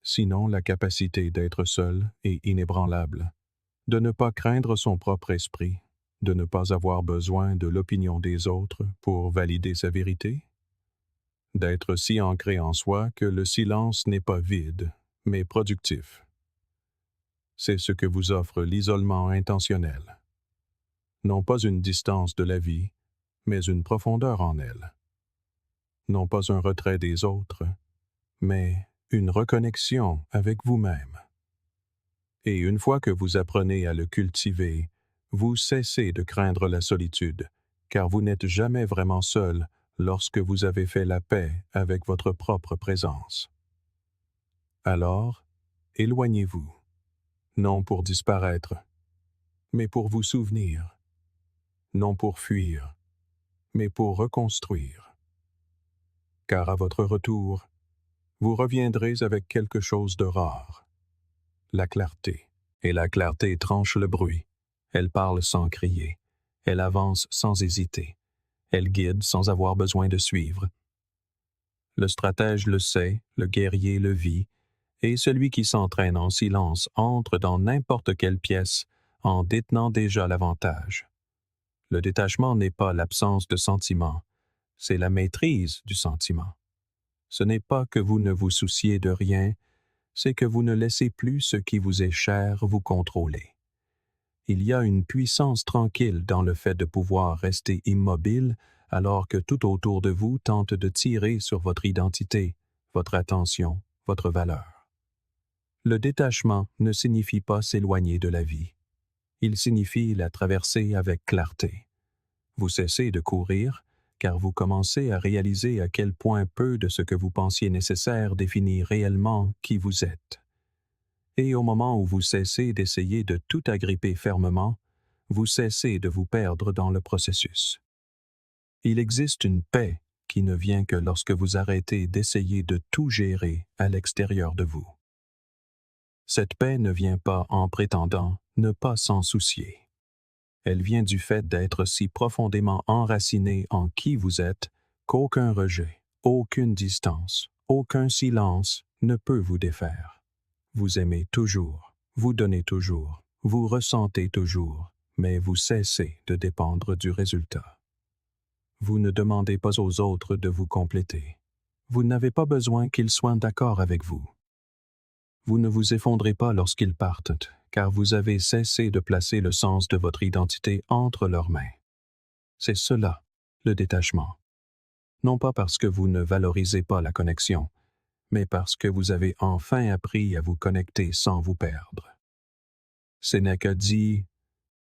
A: sinon la capacité d'être seul et inébranlable, de ne pas craindre son propre esprit, de ne pas avoir besoin de l'opinion des autres pour valider sa vérité? D'être si ancré en soi que le silence n'est pas vide, mais productif. C'est ce que vous offre l'isolement intentionnel. Non pas une distance de la vie, mais une profondeur en elle. Non pas un retrait des autres, mais une reconnexion avec vous-même. Et une fois que vous apprenez à le cultiver, vous cessez de craindre la solitude, car vous n'êtes jamais vraiment seul lorsque vous avez fait la paix avec votre propre présence. Alors, éloignez-vous, non pour disparaître, mais pour vous souvenir, non pour fuir, mais pour reconstruire. Car à votre retour, vous reviendrez avec quelque chose de rare, la clarté. Et la clarté tranche le bruit. Elle parle sans crier. Elle avance sans hésiter. Elle guide sans avoir besoin de suivre. Le stratège le sait, le guerrier le vit, et celui qui s'entraîne en silence entre dans n'importe quelle pièce en détenant déjà l'avantage. Le détachement n'est pas l'absence de sentiment, c'est la maîtrise du sentiment. Ce n'est pas que vous ne vous souciez de rien, c'est que vous ne laissez plus ce qui vous est cher vous contrôler. Il y a une puissance tranquille dans le fait de pouvoir rester immobile alors que tout autour de vous tente de tirer sur votre identité, votre attention, votre valeur. Le détachement ne signifie pas s'éloigner de la vie. Il signifie la traverser avec clarté. Vous cessez de courir, car vous commencez à réaliser à quel point peu de ce que vous pensiez nécessaire définit réellement qui vous êtes. Et au moment où vous cessez d'essayer de tout agripper fermement, vous cessez de vous perdre dans le processus. Il existe une paix qui ne vient que lorsque vous arrêtez d'essayer de tout gérer à l'extérieur de vous. Cette paix ne vient pas en prétendant ne pas s'en soucier. Elle vient du fait d'être si profondément enraciné en qui vous êtes qu'aucun rejet, aucune distance, aucun silence ne peut vous défaire. Vous aimez toujours, vous donnez toujours, vous ressentez toujours, mais vous cessez de dépendre du résultat. Vous ne demandez pas aux autres de vous compléter. Vous n'avez pas besoin qu'ils soient d'accord avec vous. Vous ne vous effondrez pas lorsqu'ils partent, car vous avez cessé de placer le sens de votre identité entre leurs mains. C'est cela, le détachement. Non pas parce que vous ne valorisez pas la connexion, mais parce que vous avez enfin appris à vous connecter sans vous perdre. Sénèque dit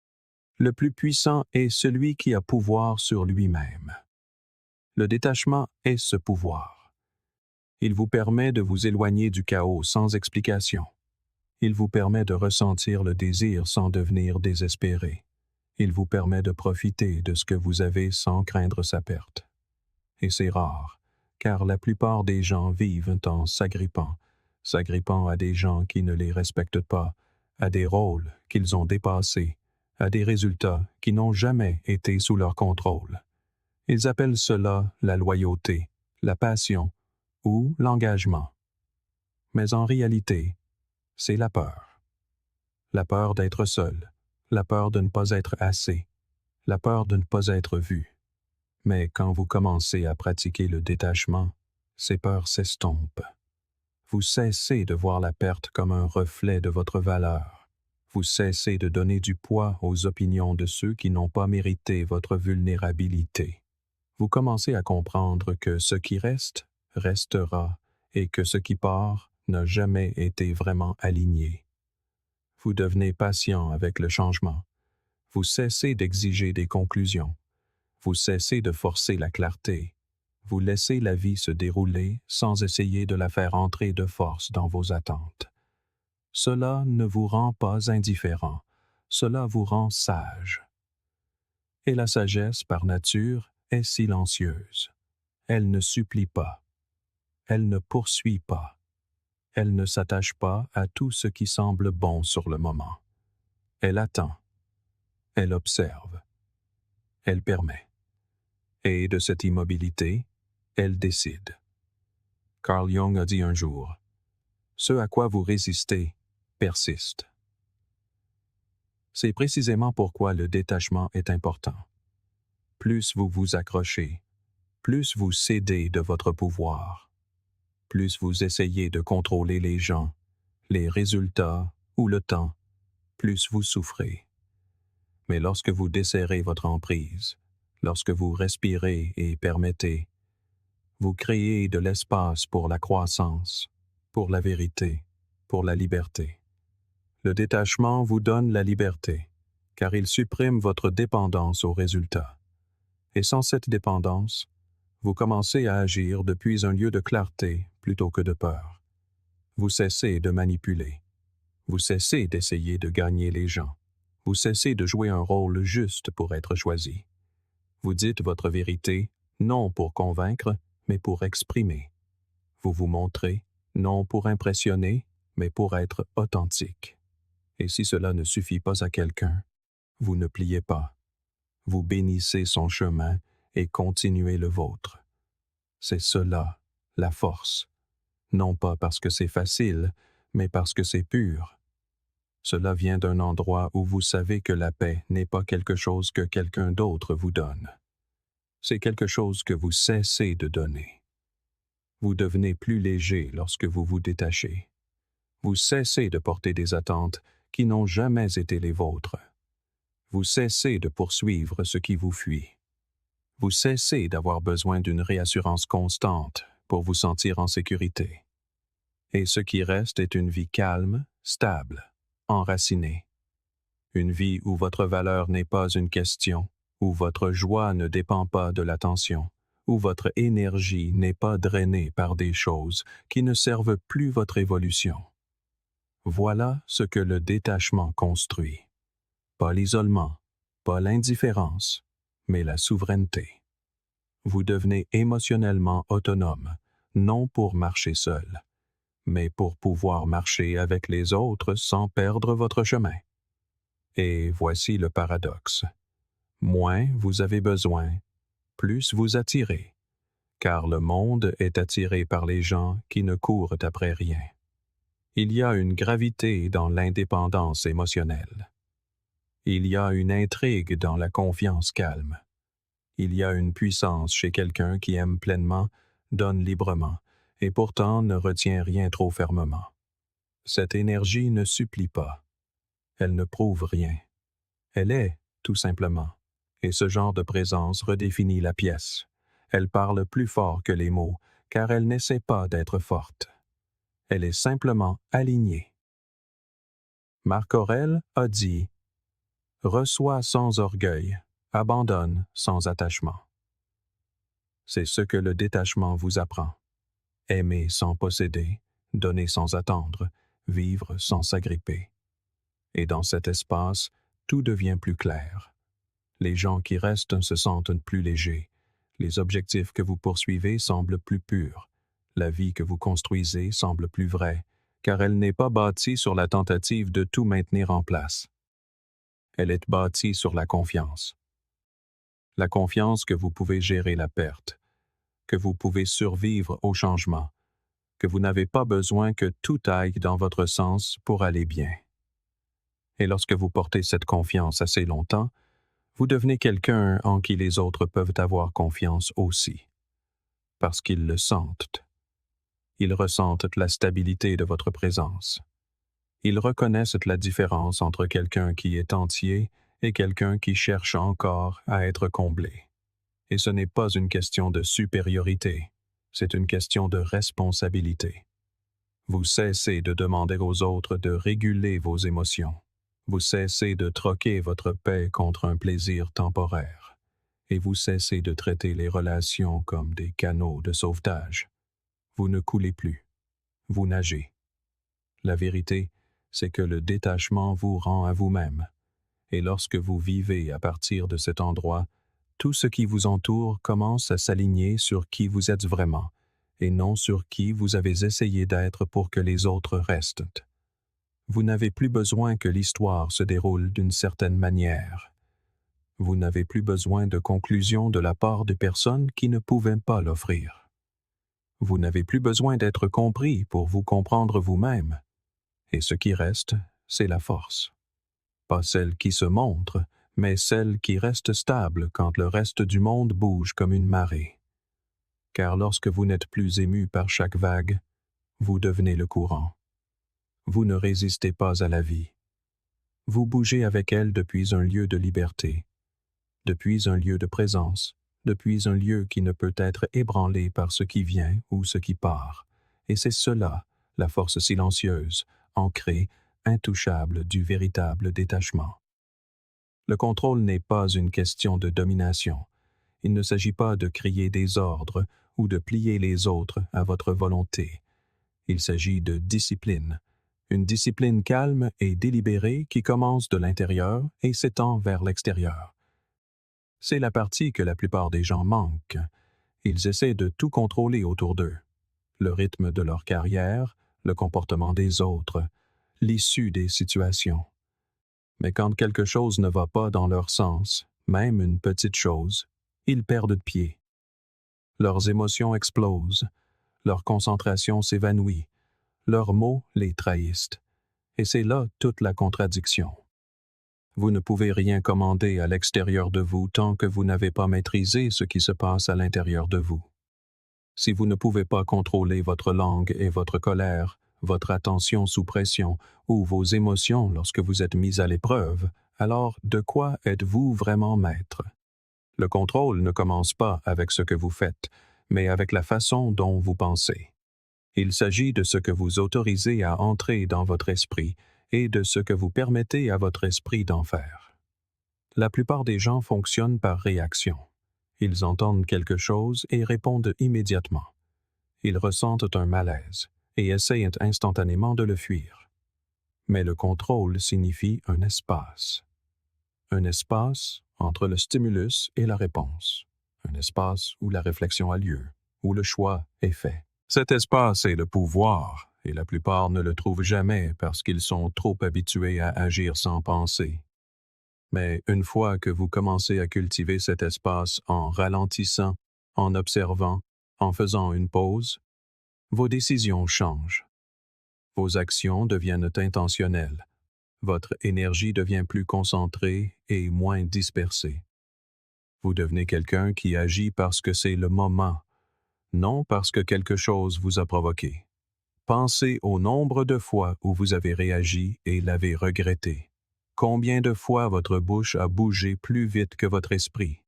A: « Le plus puissant est celui qui a pouvoir sur lui-même. » Le détachement est ce pouvoir. Il vous permet de vous éloigner du chaos sans explication. Il vous permet de ressentir le désir sans devenir désespéré. Il vous permet de profiter de ce que vous avez sans craindre sa perte. Et c'est rare, car la plupart des gens vivent en s'agrippant à des gens qui ne les respectent pas, à des rôles qu'ils ont dépassés, à des résultats qui n'ont jamais été sous leur contrôle. Ils appellent cela la loyauté, la passion ou l'engagement. Mais en réalité, c'est la peur. La peur d'être seul, la peur de ne pas être assez, la peur de ne pas être vu. Mais quand vous commencez à pratiquer le détachement, ces peurs s'estompent. Vous cessez de voir la perte comme un reflet de votre valeur. Vous cessez de donner du poids aux opinions de ceux qui n'ont pas mérité votre vulnérabilité. Vous commencez à comprendre que ce qui reste, restera, et que ce qui part n'a jamais été vraiment aligné. Vous devenez patient avec le changement. Vous cessez d'exiger des conclusions. Vous cessez de forcer la clarté. Vous laissez la vie se dérouler sans essayer de la faire entrer de force dans vos attentes. Cela ne vous rend pas indifférent. Cela vous rend sage. Et la sagesse, par nature, est silencieuse. Elle ne supplie pas. Elle ne poursuit pas. Elle ne s'attache pas à tout ce qui semble bon sur le moment. Elle attend. Elle observe. Elle permet. Et de cette immobilité, elle décide. Carl Jung a dit un jour, « Ce à quoi vous résistez persiste. » C'est précisément pourquoi le détachement est important. Plus vous vous accrochez, plus vous cédez de votre pouvoir, plus vous essayez de contrôler les gens, les résultats ou le temps, plus vous souffrez. Mais lorsque vous desserrez votre emprise, lorsque vous respirez et permettez, vous créez de l'espace pour la croissance, pour la vérité, pour la liberté. Le détachement vous donne la liberté, car il supprime votre dépendance aux résultats. Et sans cette dépendance, vous commencez à agir depuis un lieu de clarté plutôt que de peur. Vous cessez de manipuler. Vous cessez d'essayer de gagner les gens. Vous cessez de jouer un rôle juste pour être choisi. Vous dites votre vérité, non pour convaincre, mais pour exprimer. Vous vous montrez, non pour impressionner, mais pour être authentique. Et si cela ne suffit pas à quelqu'un, vous ne pliez pas. Vous bénissez son chemin et continuez le vôtre. C'est cela, la force. Non pas parce que c'est facile, mais parce que c'est pur. Cela vient d'un endroit où vous savez que la paix n'est pas quelque chose que quelqu'un d'autre vous donne. C'est quelque chose que vous cessez de donner. Vous devenez plus léger lorsque vous vous détachez. Vous cessez de porter des attentes qui n'ont jamais été les vôtres. Vous cessez de poursuivre ce qui vous fuit. Vous cessez d'avoir besoin d'une réassurance constante pour vous sentir en sécurité. Et ce qui reste est une vie calme, stable, enracinée. Une vie où votre valeur n'est pas une question, où votre joie ne dépend pas de l'attention, où votre énergie n'est pas drainée par des choses qui ne servent plus votre évolution. Voilà ce que le détachement construit. Pas l'isolement, pas l'indifférence, mais la souveraineté. Vous devenez émotionnellement autonome, non pour marcher seul, mais pour pouvoir marcher avec les autres sans perdre votre chemin. Et voici le paradoxe. Moins vous avez besoin, plus vous attirez, car le monde est attiré par les gens qui ne courent après rien. Il y a une gravité dans l'indépendance émotionnelle. Il y a une intrigue dans la confiance calme. Il y a une puissance chez quelqu'un qui aime pleinement, donne librement, et pourtant ne retient rien trop fermement. Cette énergie ne supplie pas. Elle ne prouve rien. Elle est, tout simplement. Et ce genre de présence redéfinit la pièce. Elle parle plus fort que les mots, car elle n'essaie pas d'être forte. Elle est simplement alignée. Marc Aurèle a dit « Reçois sans orgueil, abandonne sans attachement ». C'est ce que le détachement vous apprend. Aimer sans posséder, donner sans attendre, vivre sans s'agripper. Et dans cet espace, tout devient plus clair. Les gens qui restent se sentent plus légers. Les objectifs que vous poursuivez semblent plus purs. La vie que vous construisez semble plus vraie, car elle n'est pas bâtie sur la tentative de tout maintenir en place. Elle est bâtie sur la confiance. La confiance que vous pouvez gérer la perte, que vous pouvez survivre au changement, que vous n'avez pas besoin que tout aille dans votre sens pour aller bien. Et lorsque vous portez cette confiance assez longtemps, vous devenez quelqu'un en qui les autres peuvent avoir confiance aussi, parce qu'ils le sentent. Ils ressentent la stabilité de votre présence. Ils reconnaissent la différence entre quelqu'un qui est entier et quelqu'un qui cherche encore à être comblé. Et ce n'est pas une question de supériorité, c'est une question de responsabilité. Vous cessez de demander aux autres de réguler vos émotions. Vous cessez de troquer votre paix contre un plaisir temporaire. Et vous cessez de traiter les relations comme des canaux de sauvetage. Vous ne coulez plus. Vous nagez. La vérité, c'est que le détachement vous rend à vous-même. Et lorsque vous vivez à partir de cet endroit, tout ce qui vous entoure commence à s'aligner sur qui vous êtes vraiment, et non sur qui vous avez essayé d'être pour que les autres restent. Vous n'avez plus besoin que l'histoire se déroule d'une certaine manière. Vous n'avez plus besoin de conclusions de la part de personnes qui ne pouvaient pas l'offrir. Vous n'avez plus besoin d'être compris pour vous comprendre vous-même. Et ce qui reste, c'est la force. Pas celle qui se montre, mais celle qui reste stable quand le reste du monde bouge comme une marée. Car lorsque vous n'êtes plus ému par chaque vague, vous devenez le courant. Vous ne résistez pas à la vie. Vous bougez avec elle depuis un lieu de liberté, depuis un lieu de présence, depuis un lieu qui ne peut être ébranlé par ce qui vient ou ce qui part. Et c'est cela, la force silencieuse, ancrée, intouchable du véritable détachement. Le contrôle n'est pas une question de domination. Il ne s'agit pas de crier des ordres ou de plier les autres à votre volonté. Il s'agit de discipline. Une discipline calme et délibérée qui commence de l'intérieur et s'étend vers l'extérieur. C'est la partie que la plupart des gens manquent. Ils essaient de tout contrôler autour d'eux. Le rythme de leur carrière, le comportement des autres, l'issue des situations. Mais quand quelque chose ne va pas dans leur sens, même une petite chose, ils perdent de pied. Leurs émotions explosent, leur concentration s'évanouit, leurs mots les trahissent. Et c'est là toute la contradiction. Vous ne pouvez rien commander à l'extérieur de vous tant que vous n'avez pas maîtrisé ce qui se passe à l'intérieur de vous. Si vous ne pouvez pas contrôler votre langue et votre colère, votre attention sous pression ou vos émotions lorsque vous êtes mis à l'épreuve, alors de quoi êtes-vous vraiment maître? Le contrôle ne commence pas avec ce que vous faites, mais avec la façon dont vous pensez. Il s'agit de ce que vous autorisez à entrer dans votre esprit et de ce que vous permettez à votre esprit d'en faire. La plupart des gens fonctionnent par réaction. Ils entendent quelque chose et répondent immédiatement. Ils ressentent un malaise et essayent instantanément de le fuir. Mais le contrôle signifie un espace. Un espace entre le stimulus et la réponse. Un espace où la réflexion a lieu, où le choix est fait. Cet espace est le pouvoir, et la plupart ne le trouvent jamais parce qu'ils sont trop habitués à agir sans penser. Mais une fois que vous commencez à cultiver cet espace en ralentissant, en observant, en faisant une pause, vos décisions changent. Vos actions deviennent intentionnelles. Votre énergie devient plus concentrée et moins dispersée. Vous devenez quelqu'un qui agit parce que c'est le moment, non parce que quelque chose vous a provoqué. Pensez au nombre de fois où vous avez réagi et l'avez regretté. Combien de fois votre bouche a bougé plus vite que votre esprit?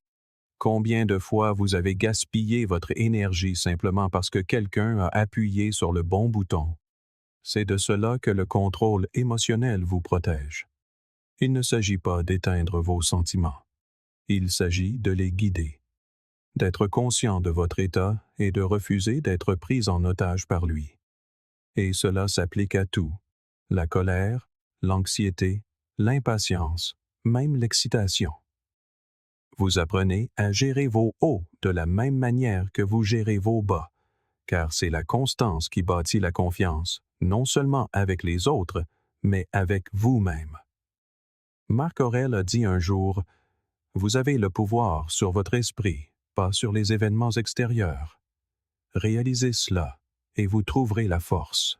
A: Combien de fois vous avez gaspillé votre énergie simplement parce que quelqu'un a appuyé sur le bon bouton? C'est de cela que le contrôle émotionnel vous protège. Il ne s'agit pas d'éteindre vos sentiments. Il s'agit de les guider, d'être conscient de votre état et de refuser d'être pris en otage par lui. Et cela s'applique à tout: la colère, l'anxiété, l'impatience, même l'excitation. Vous apprenez à gérer vos hauts de la même manière que vous gérez vos bas, car c'est la constance qui bâtit la confiance, non seulement avec les autres, mais avec vous-même. Marc Aurèle a dit un jour: « Vous avez le pouvoir sur votre esprit, pas sur les événements extérieurs. Réalisez cela, et vous trouverez la force. »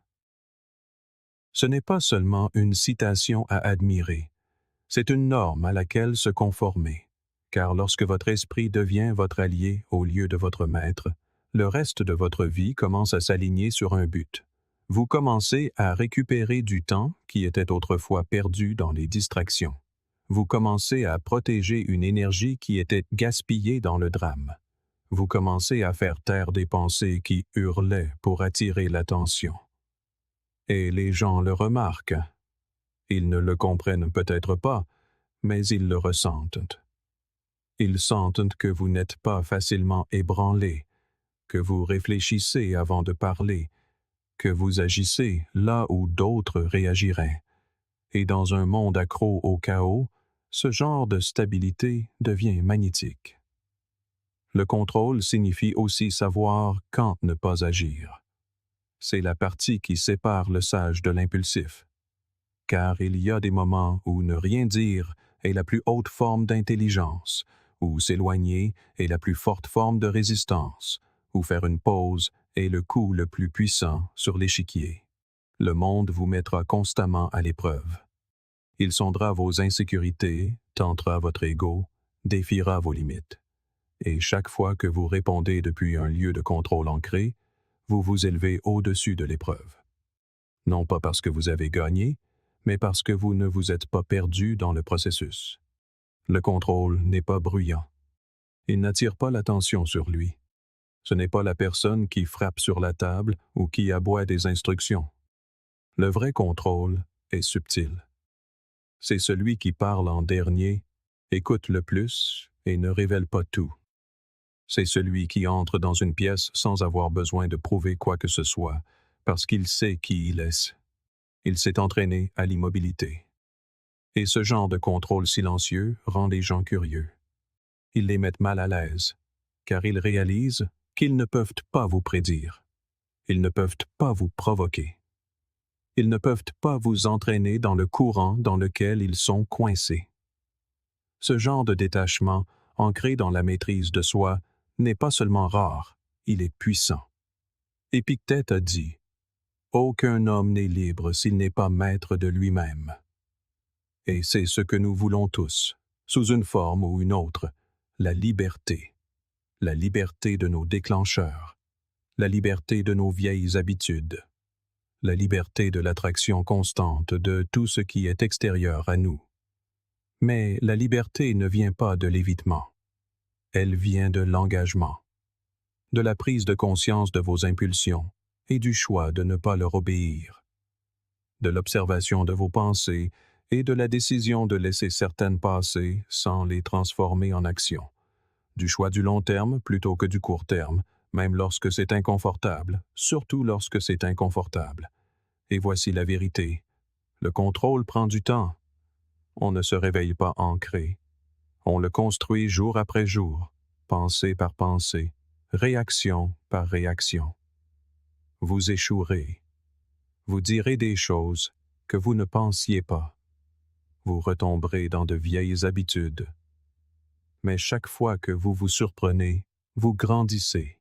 A: Ce n'est pas seulement une citation à admirer, c'est une norme à laquelle se conformer, car lorsque votre esprit devient votre allié au lieu de votre maître, le reste de votre vie commence à s'aligner sur un but. Vous commencez à récupérer du temps qui était autrefois perdu dans les distractions. Vous commencez à protéger une énergie qui était gaspillée dans le drame. Vous commencez à faire taire des pensées qui hurlaient pour attirer l'attention. Et les gens le remarquent. Ils ne le comprennent peut-être pas, mais ils le ressentent. Ils sentent que vous n'êtes pas facilement ébranlé, que vous réfléchissez avant de parler, que vous agissez là où d'autres réagiraient. Et dans un monde accro au chaos, ce genre de stabilité devient magnétique. Le contrôle signifie aussi savoir quand ne pas agir. C'est la partie qui sépare le sage de l'impulsif. Car il y a des moments où ne rien dire est la plus haute forme d'intelligence, où s'éloigner est la plus forte forme de résistance, où faire une pause est le coup le plus puissant sur l'échiquier. Le monde vous mettra constamment à l'épreuve. Il sondera vos insécurités, tentera votre ego, défiera vos limites. Et chaque fois que vous répondez depuis un lieu de contrôle ancré, vous vous élevez au-dessus de l'épreuve. Non pas parce que vous avez gagné, mais parce que vous ne vous êtes pas perdu dans le processus. Le contrôle n'est pas bruyant. Il n'attire pas l'attention sur lui. Ce n'est pas la personne qui frappe sur la table ou qui aboie des instructions. Le vrai contrôle est subtil. C'est celui qui parle en dernier, écoute le plus et ne révèle pas tout. C'est celui qui entre dans une pièce sans avoir besoin de prouver quoi que ce soit, parce qu'il sait qui il est. Il s'est entraîné à l'immobilité. Et ce genre de contrôle silencieux rend les gens curieux. Ils les mettent mal à l'aise, car ils réalisent qu'ils ne peuvent pas vous prédire. Ils ne peuvent pas vous provoquer. Ils ne peuvent pas vous entraîner dans le courant dans lequel ils sont coincés. Ce genre de détachement, ancré dans la maîtrise de soi, n'est pas seulement rare, il est puissant. Épictète a dit: « Aucun homme n'est libre s'il n'est pas maître de lui-même. » Et c'est ce que nous voulons tous, sous une forme ou une autre, la liberté. La liberté de nos déclencheurs, la liberté de nos vieilles habitudes, la liberté de l'attraction constante de tout ce qui est extérieur à nous. Mais la liberté ne vient pas de l'évitement. Elle vient de l'engagement, de la prise de conscience de vos impulsions et du choix de ne pas leur obéir, de l'observation de vos pensées et de la décision de laisser certaines passer sans les transformer en action, du choix du long terme plutôt que du court terme, même lorsque c'est inconfortable, surtout lorsque c'est inconfortable. Et voici la vérité: Le contrôle prend du temps. On ne se réveille pas ancré. On le construit jour après jour, pensée par pensée, réaction par réaction. Vous échouerez. Vous direz des choses que vous ne pensiez pas. Vous retomberez dans de vieilles habitudes. Mais chaque fois que vous vous surprenez, vous grandissez.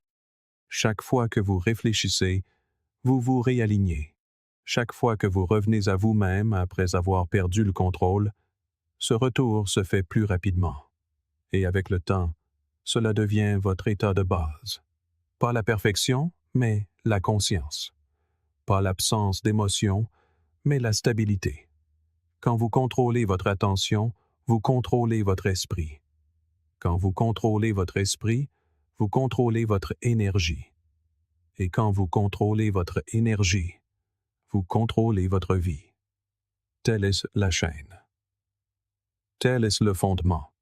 A: Chaque fois que vous réfléchissez, vous vous réalignez. Chaque fois que vous revenez à vous-même après avoir perdu le contrôle, ce retour se fait plus rapidement. Et avec le temps, cela devient votre état de base. Pas la perfection, mais la conscience. Pas l'absence d'émotion, mais la stabilité. Quand vous contrôlez votre attention, vous contrôlez votre esprit. Quand vous contrôlez votre esprit, vous contrôlez votre énergie. Et quand vous contrôlez votre énergie, vous contrôlez votre vie. Telle est la chaîne. Tel est le fondement.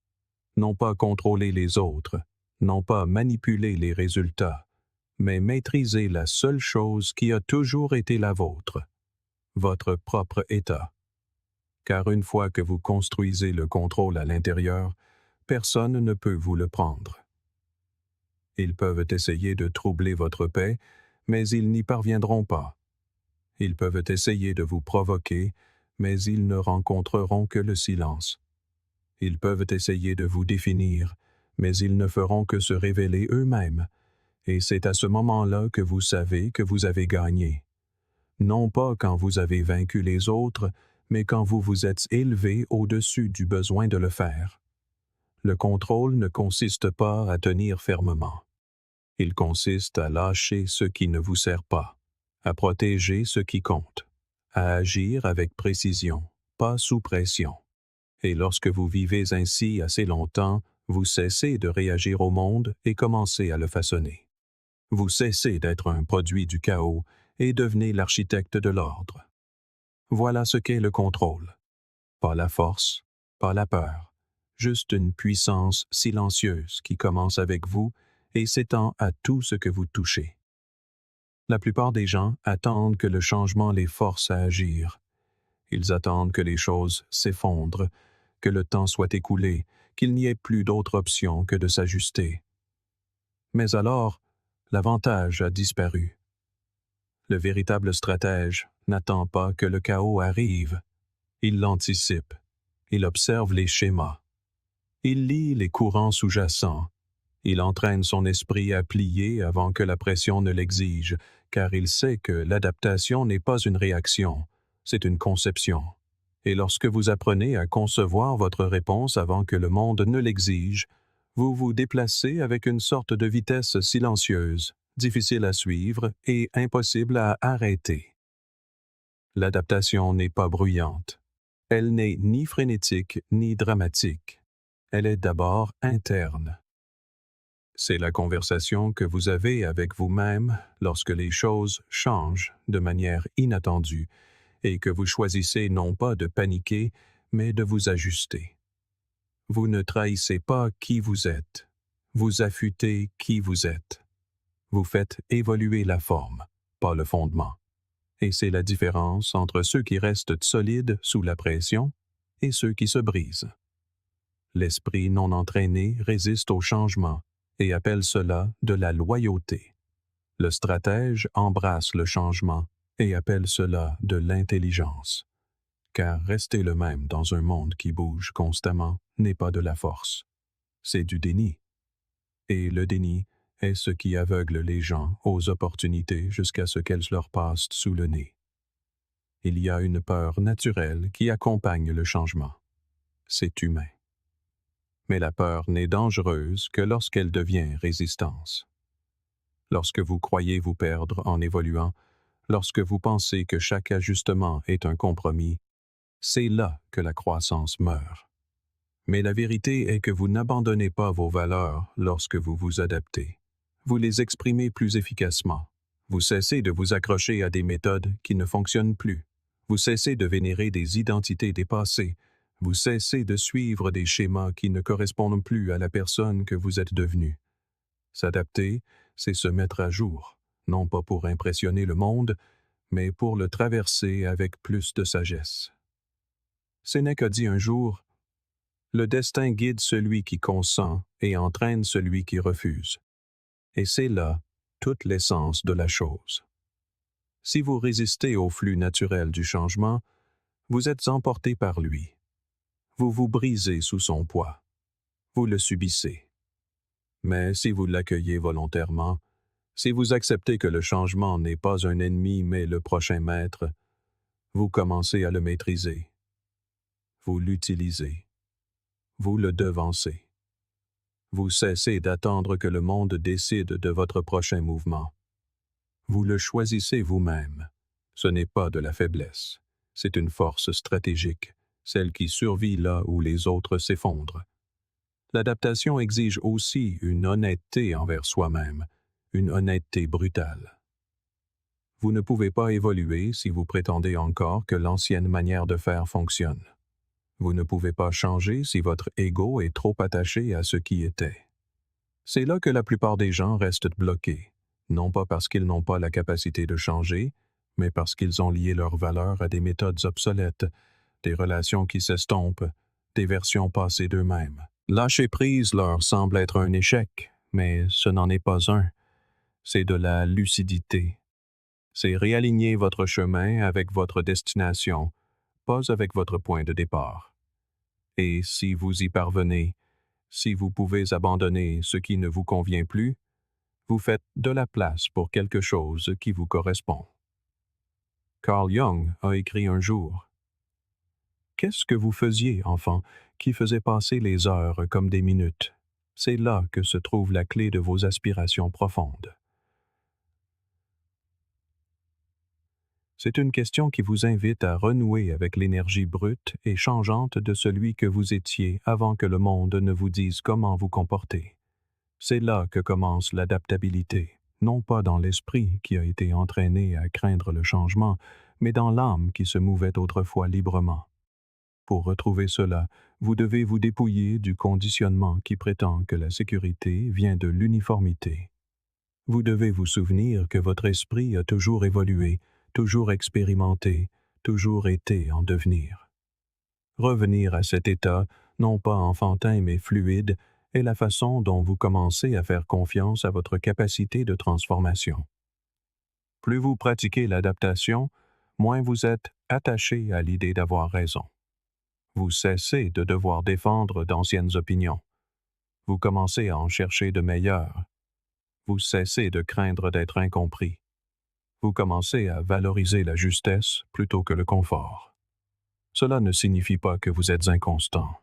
A: Non pas contrôler les autres, non pas manipuler les résultats, mais maîtriser la seule chose qui a toujours été la vôtre, votre propre état. Car une fois que vous construisez le contrôle à l'intérieur, personne ne peut vous le prendre. Ils peuvent essayer de troubler votre paix, mais ils n'y parviendront pas. Ils peuvent essayer de vous provoquer, mais ils ne rencontreront que le silence. Ils peuvent essayer de vous définir, mais ils ne feront que se révéler eux-mêmes, et c'est à ce moment-là que vous savez que vous avez gagné. Non pas quand vous avez vaincu les autres, mais quand vous vous êtes élevé au-dessus du besoin de le faire. Le contrôle ne consiste pas à tenir fermement. Il consiste à lâcher ce qui ne vous sert pas, à protéger ce qui compte, à agir avec précision, pas sous pression. Et lorsque vous vivez ainsi assez longtemps, vous cessez de réagir au monde et commencez à le façonner. Vous cessez d'être un produit du chaos et devenez l'architecte de l'ordre. Voilà ce qu'est le contrôle. Pas la force, pas la peur, juste une puissance silencieuse qui commence avec vous et s'étend à tout ce que vous touchez. La plupart des gens attendent que le changement les force à agir. Ils attendent que les choses s'effondrent, que le temps soit écoulé, qu'il n'y ait plus d'autre option que de s'ajuster. Mais alors, l'avantage a disparu. Le véritable stratège n'attend pas que le chaos arrive. Il l'anticipe. Il observe les schémas. Il lit les courants sous-jacents. Il entraîne son esprit à plier avant que la pression ne l'exige, car il sait que l'adaptation n'est pas une réaction, c'est une conception. Et lorsque vous apprenez à concevoir votre réponse avant que le monde ne l'exige, vous vous déplacez avec une sorte de vitesse silencieuse, difficile à suivre et impossible à arrêter. L'adaptation n'est pas bruyante. Elle n'est ni frénétique ni dramatique. Elle est d'abord interne. C'est la conversation que vous avez avec vous-même lorsque les choses changent de manière inattendue et que vous choisissez non pas de paniquer, mais de vous ajuster. Vous ne trahissez pas qui vous êtes. Vous affûtez qui vous êtes. Vous faites évoluer la forme, pas le fondement. Et c'est la différence entre ceux qui restent solides sous la pression et ceux qui se brisent. L'esprit non entraîné résiste au changement et appelle cela de la loyauté. Le stratège embrasse le changement et appelle cela de l'intelligence. Car rester le même dans un monde qui bouge constamment n'est pas de la force, c'est du déni. Et le déni est ce qui aveugle les gens aux opportunités jusqu'à ce qu'elles leur passent sous le nez. Il y a une peur naturelle qui accompagne le changement. C'est humain. Mais la peur n'est dangereuse que lorsqu'elle devient résistance. Lorsque vous croyez vous perdre en évoluant, lorsque vous pensez que chaque ajustement est un compromis, c'est là que la croissance meurt. Mais la vérité est que vous n'abandonnez pas vos valeurs lorsque vous vous adaptez. Vous les exprimez plus efficacement. Vous cessez de vous accrocher à des méthodes qui ne fonctionnent plus. Vous cessez de vénérer des identités dépassées. Vous cessez de suivre des schémas qui ne correspondent plus à la personne que vous êtes devenue. S'adapter, c'est se mettre à jour, non pas pour impressionner le monde, mais pour le traverser avec plus de sagesse. Sénèque a dit un jour, « Le destin guide celui qui consent et entraîne celui qui refuse. » Et c'est là toute l'essence de la chose. Si vous résistez au flux naturel du changement, vous êtes emporté par lui. Vous vous brisez sous son poids. Vous le subissez. Mais si vous l'accueillez volontairement, si vous acceptez que le changement n'est pas un ennemi mais le prochain maître, vous commencez à le maîtriser. Vous l'utilisez. Vous le devancez. Vous cessez d'attendre que le monde décide de votre prochain mouvement. Vous le choisissez vous-même. Ce n'est pas de la faiblesse. C'est une force stratégique, celle qui survit là où les autres s'effondrent. L'adaptation exige aussi une honnêteté envers soi-même, une honnêteté brutale. Vous ne pouvez pas évoluer si vous prétendez encore que l'ancienne manière de faire fonctionne. Vous ne pouvez pas changer si votre ego est trop attaché à ce qui était. C'est là que la plupart des gens restent bloqués, non pas parce qu'ils n'ont pas la capacité de changer, mais parce qu'ils ont lié leurs valeurs à des méthodes obsolètes, des relations qui s'estompent, des versions passées d'eux-mêmes. Lâcher prise leur semble être un échec, mais ce n'en est pas un. C'est de la lucidité. C'est réaligner votre chemin avec votre destination, pas avec votre point de départ. Et si vous y parvenez, si vous pouvez abandonner ce qui ne vous convient plus, vous faites de la place pour quelque chose qui vous correspond. Carl Jung a écrit un jour, « Qu'est-ce que vous faisiez, enfant, qui faisait passer les heures comme des minutes? C'est là que se trouve la clé de vos aspirations profondes. » C'est une question qui vous invite à renouer avec l'énergie brute et changeante de celui que vous étiez avant que le monde ne vous dise comment vous comporter. C'est là que commence l'adaptabilité, non pas dans l'esprit qui a été entraîné à craindre le changement, mais dans l'âme qui se mouvait autrefois librement. Pour retrouver cela, vous devez vous dépouiller du conditionnement qui prétend que la sécurité vient de l'uniformité. Vous devez vous souvenir que votre esprit a toujours évolué, toujours expérimenté, toujours été en devenir. Revenir à cet état, non pas enfantin mais fluide, est la façon dont vous commencez à faire confiance à votre capacité de transformation. Plus vous pratiquez l'adaptation, moins vous êtes attaché à l'idée d'avoir raison. Vous cessez de devoir défendre d'anciennes opinions. Vous commencez à en chercher de meilleures. Vous cessez de craindre d'être incompris. Vous commencez à valoriser la justesse plutôt que le confort. Cela ne signifie pas que vous êtes inconstant.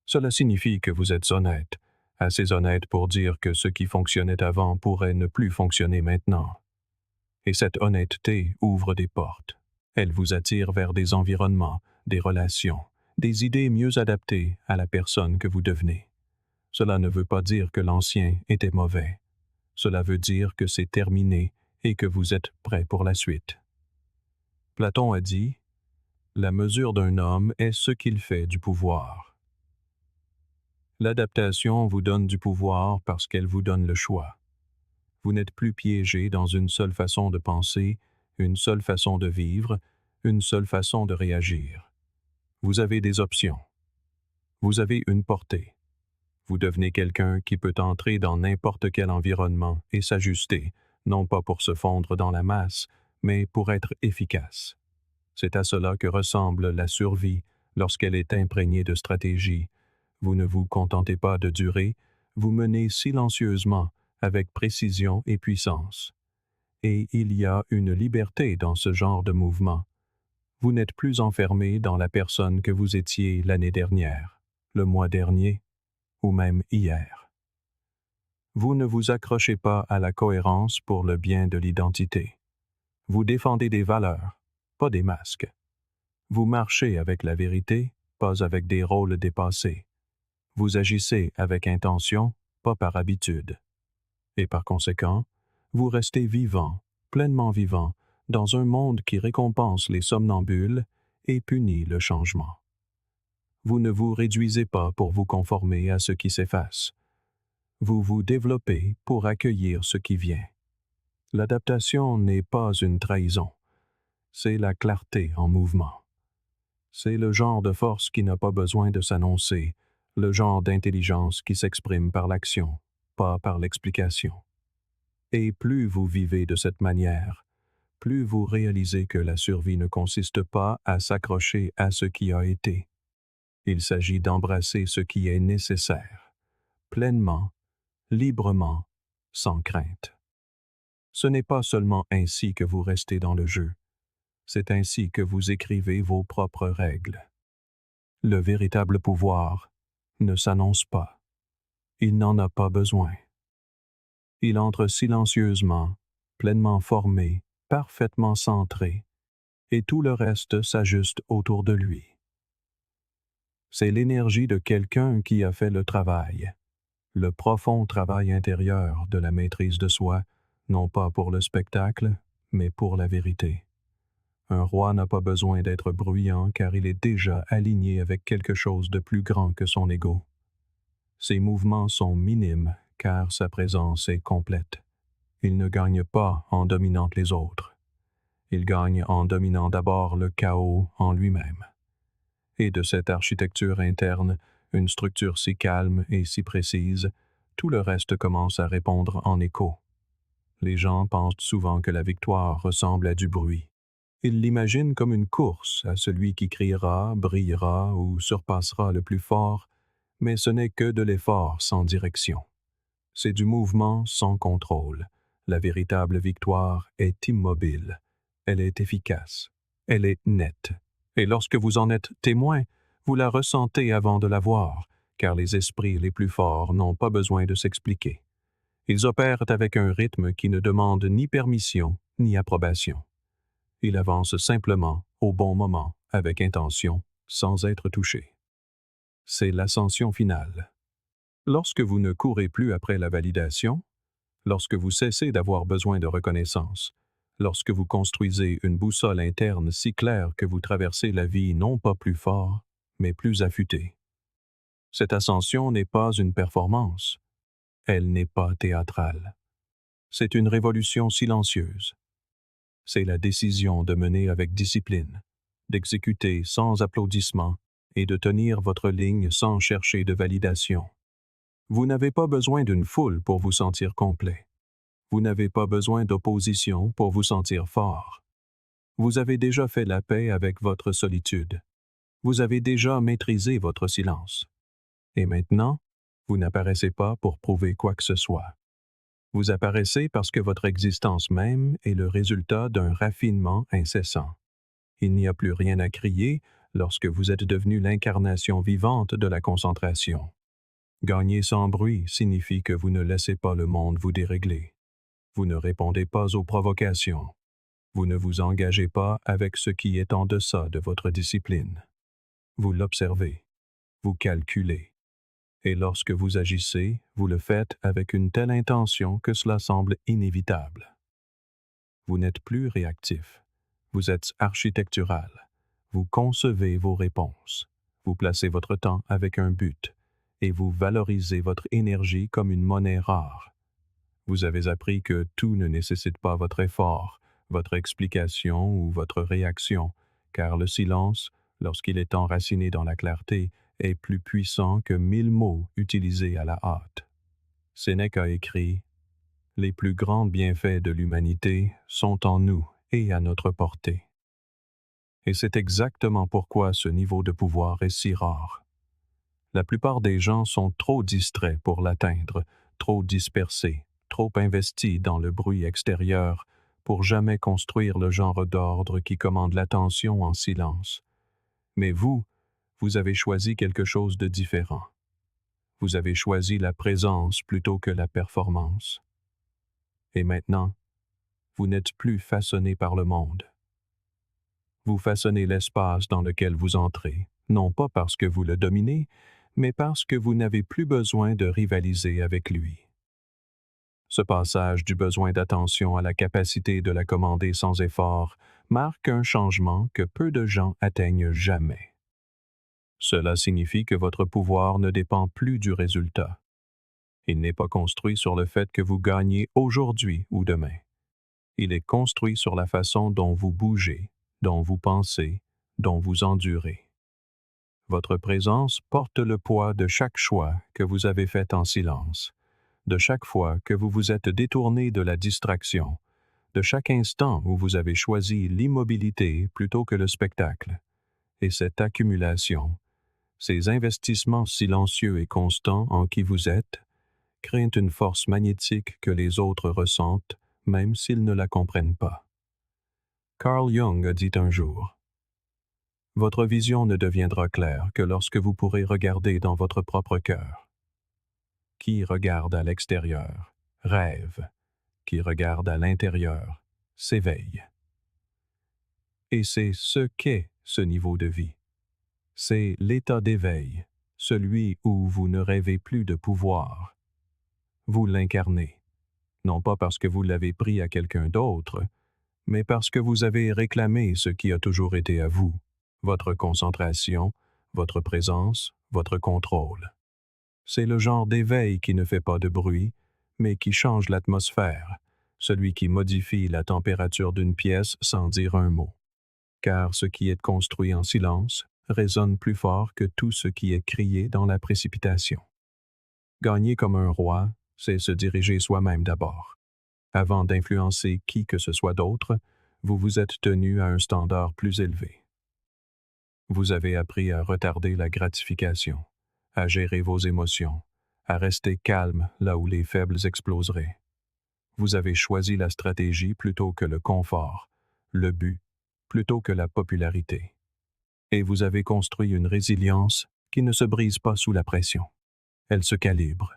A: Cela signifie que vous êtes honnête, assez honnête pour dire que ce qui fonctionnait avant pourrait ne plus fonctionner maintenant. Et cette honnêteté ouvre des portes. Elle vous attire vers des environnements, des relations, des idées mieux adaptées à la personne que vous devenez. Cela ne veut pas dire que l'ancien était mauvais. Cela veut dire que c'est terminé et que vous êtes prêt pour la suite. Platon a dit, « La mesure d'un homme est ce qu'il fait du pouvoir. » L'adaptation vous donne du pouvoir parce qu'elle vous donne le choix. Vous n'êtes plus piégé dans une seule façon de penser, une seule façon de vivre, une seule façon de réagir. Vous avez des options. Vous avez une portée. Vous devenez quelqu'un qui peut entrer dans n'importe quel environnement et s'ajuster, non pas pour se fondre dans la masse, mais pour être efficace. C'est à cela que ressemble la survie lorsqu'elle est imprégnée de stratégie. Vous ne vous contentez pas de durer, vous menez silencieusement, avec précision et puissance. Et il y a une liberté dans ce genre de mouvement. Vous n'êtes plus enfermé dans la personne que vous étiez l'année dernière, le mois dernier, ou même hier. Vous ne vous accrochez pas à la cohérence pour le bien de l'identité. Vous défendez des valeurs, pas des masques. Vous marchez avec la vérité, pas avec des rôles dépassés. Vous agissez avec intention, pas par habitude. Et par conséquent, vous restez vivant, pleinement vivant, dans un monde qui récompense les somnambules et punit le changement. Vous ne vous réduisez pas pour vous conformer à ce qui s'efface. Vous vous développez pour accueillir ce qui vient. L'adaptation n'est pas une trahison. c'est la clarté en mouvement. C'est le genre de force qui n'a pas besoin de s'annoncer, le genre d'intelligence qui s'exprime par l'action, pas par l'explication. Et plus vous vivez de cette manière, plus vous réalisez que la survie ne consiste pas à s'accrocher à ce qui a été. Il s'agit d'embrasser ce qui est nécessaire, pleinement, librement, sans crainte. Ce n'est pas seulement ainsi que vous restez dans le jeu, c'est ainsi que vous écrivez vos propres règles. Le véritable pouvoir ne s'annonce pas. Il n'en a pas besoin. Il entre silencieusement, pleinement formé, parfaitement centré, et tout le reste s'ajuste autour de lui. C'est l'énergie de quelqu'un qui a fait le travail, le profond travail intérieur de la maîtrise de soi, non pas pour le spectacle, mais pour la vérité. Un roi n'a pas besoin d'être bruyant car il est déjà aligné avec quelque chose de plus grand que son ego. Ses mouvements sont minimes car sa présence est complète. Il ne gagne pas en dominant les autres. Il gagne en dominant d'abord le chaos en lui-même. Et de cette architecture interne, une structure si calme et si précise, tout le reste commence à répondre en écho. Les gens pensent souvent que la victoire ressemble à du bruit. Ils l'imaginent comme une course à celui qui criera, brillera ou surpassera le plus fort, mais ce n'est que de l'effort sans direction. C'est du mouvement sans contrôle. La véritable victoire est immobile. Elle est efficace. Elle est nette. Et lorsque vous en êtes témoin, vous la ressentez avant de la voir, car les esprits les plus forts n'ont pas besoin de s'expliquer. Ils opèrent avec un rythme qui ne demande ni permission ni approbation. Ils avancent simplement, au bon moment, avec intention, sans être touchés. C'est l'ascension finale. Lorsque vous ne courez plus après la validation, lorsque vous cessez d'avoir besoin de reconnaissance, lorsque vous construisez une boussole interne si claire que vous traversez la vie non pas plus fort, mais plus affûté. Cette ascension n'est pas une performance. Elle n'est pas théâtrale. C'est une révolution silencieuse. C'est la décision de mener avec discipline, d'exécuter sans applaudissement et de tenir votre ligne sans chercher de validation. Vous n'avez pas besoin d'une foule pour vous sentir complet. Vous n'avez pas besoin d'opposition pour vous sentir fort. Vous avez déjà fait la paix avec votre solitude. Vous avez déjà maîtrisé votre silence. Et maintenant, vous n'apparaissez pas pour prouver quoi que ce soit. Vous apparaissez parce que votre existence même est le résultat d'un raffinement incessant. Il n'y a plus rien à crier lorsque vous êtes devenu l'incarnation vivante de la concentration. Gagner sans bruit signifie que vous ne laissez pas le monde vous dérégler. Vous ne répondez pas aux provocations. Vous ne vous engagez pas avec ce qui est en deçà de votre discipline. Vous l'observez. Vous calculez. Et lorsque vous agissez, vous le faites avec une telle intention que cela semble inévitable. Vous n'êtes plus réactif. Vous êtes architectural. Vous concevez vos réponses. Vous placez votre temps avec un but et vous valorisez votre énergie comme une monnaie rare. Vous avez appris que tout ne nécessite pas votre effort, votre explication ou votre réaction, car le silence, lorsqu'il est enraciné dans la clarté, est plus puissant que 1000 mots utilisés à la hâte. Sénèque a écrit « Les plus grands bienfaits de l'humanité sont en nous et à notre portée. » Et c'est exactement pourquoi ce niveau de pouvoir est si rare. La plupart des gens sont trop distraits pour l'atteindre, trop dispersés, trop investis dans le bruit extérieur pour jamais construire le genre d'ordre qui commande l'attention en silence. Mais vous avez choisi quelque chose de différent. Vous avez choisi la présence plutôt que la performance. Et maintenant, vous n'êtes plus façonné par le monde. Vous façonnez l'espace dans lequel vous entrez, non pas parce que vous le dominez, mais parce que vous n'avez plus besoin de rivaliser avec lui. Ce passage du besoin d'attention à la capacité de la commander sans effort marque un changement que peu de gens atteignent jamais. Cela signifie que votre pouvoir ne dépend plus du résultat. Il n'est pas construit sur le fait que vous gagnez aujourd'hui ou demain. Il est construit sur la façon dont vous bougez, dont vous pensez, dont vous endurez. Votre présence porte le poids de chaque choix que vous avez fait en silence, de chaque fois que vous vous êtes détourné de la distraction, de chaque instant où vous avez choisi l'immobilité plutôt que le spectacle. Et cette accumulation, ces investissements silencieux et constants en qui vous êtes, créent une force magnétique que les autres ressentent, même s'ils ne la comprennent pas. Carl Jung a dit un jour, « Votre vision ne deviendra claire que lorsque vous pourrez regarder dans votre propre cœur. Qui regarde à l'extérieur, rêve. Qui regarde à l'intérieur, s'éveille. » Et c'est ce qu'est ce niveau de vie. C'est l'état d'éveil, celui où vous ne rêvez plus de pouvoir. Vous l'incarnez, non pas parce que vous l'avez pris à quelqu'un d'autre, mais parce que vous avez réclamé ce qui a toujours été à vous, votre concentration, votre présence, votre contrôle. C'est le genre d'éveil qui ne fait pas de bruit, mais qui change l'atmosphère, celui qui modifie la température d'une pièce sans dire un mot. Car ce qui est construit en silence résonne plus fort que tout ce qui est crié dans la précipitation. Gagner comme un roi, c'est se diriger soi-même d'abord. Avant d'influencer qui que ce soit d'autre, vous vous êtes tenu à un standard plus élevé. Vous avez appris à retarder la gratification, à gérer vos émotions, à rester calme là où les faibles exploseraient. Vous avez choisi la stratégie plutôt que le confort, le but plutôt que la popularité. Et vous avez construit une résilience qui ne se brise pas sous la pression. Elle se calibre.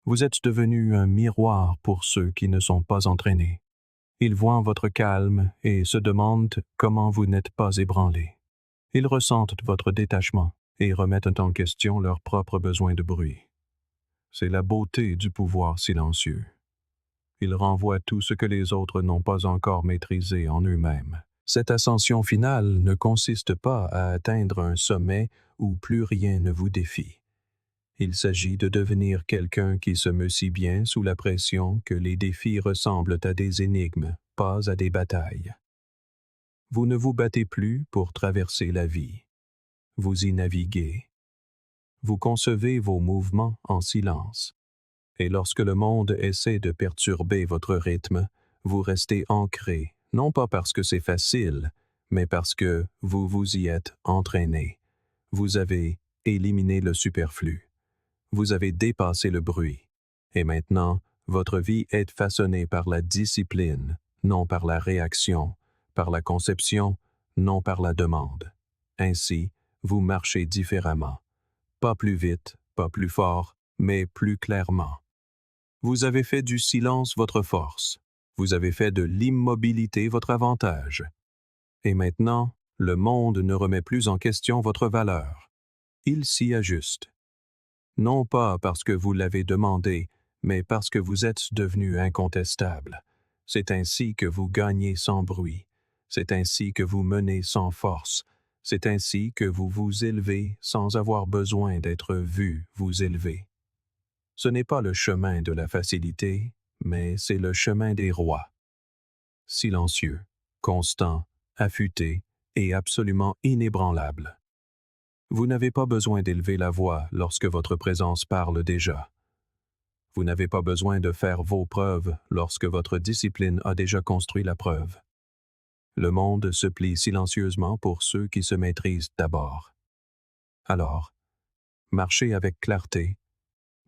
A: Vous êtes devenu un miroir pour ceux qui ne sont pas entraînés. Ils voient votre calme et se demandent comment vous n'êtes pas ébranlé. Ils ressentent votre détachement et remettent en question leurs propres besoins de bruit. C'est la beauté du pouvoir silencieux. Il renvoie tout ce que les autres n'ont pas encore maîtrisé en eux-mêmes. Cette ascension finale ne consiste pas à atteindre un sommet où plus rien ne vous défie. Il s'agit de devenir quelqu'un qui se meut si bien sous la pression que les défis ressemblent à des énigmes, pas à des batailles. Vous ne vous battez plus pour traverser la vie. Vous y naviguez. Vous concevez vos mouvements en silence. Et lorsque le monde essaie de perturber votre rythme, vous restez ancré, non pas parce que c'est facile, mais parce que vous vous y êtes entraîné. Vous avez éliminé le superflu. Vous avez dépassé le bruit. Et maintenant, votre vie est façonnée par la discipline, non par la réaction, par la conception, non par la demande. Ainsi, vous marchez différemment. Pas plus vite, pas plus fort, mais plus clairement. Vous avez fait du silence votre force. Vous avez fait de l'immobilité votre avantage. Et maintenant, le monde ne remet plus en question votre valeur. Il s'y ajuste. Non pas parce que vous l'avez demandé, mais parce que vous êtes devenu incontestable. C'est ainsi que vous gagnez sans bruit. C'est ainsi que vous menez sans force. C'est ainsi que vous vous élevez sans avoir besoin d'être vu vous élever. Ce n'est pas le chemin de la facilité, mais c'est le chemin des rois. Silencieux, constant, affûté et absolument inébranlable. Vous n'avez pas besoin d'élever la voix lorsque votre présence parle déjà. Vous n'avez pas besoin de faire vos preuves lorsque votre discipline a déjà construit la preuve. Le monde se plie silencieusement pour ceux qui se maîtrisent d'abord. Alors, marchez avec clarté,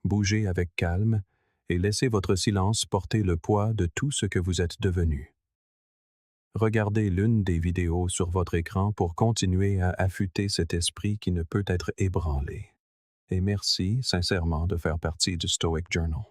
A: bougez avec calme et laissez votre silence porter le poids de tout ce que vous êtes devenu. Regardez l'une des vidéos sur votre écran pour continuer à affûter cet esprit qui ne peut être ébranlé. Et merci sincèrement de faire partie du Stoic Journal.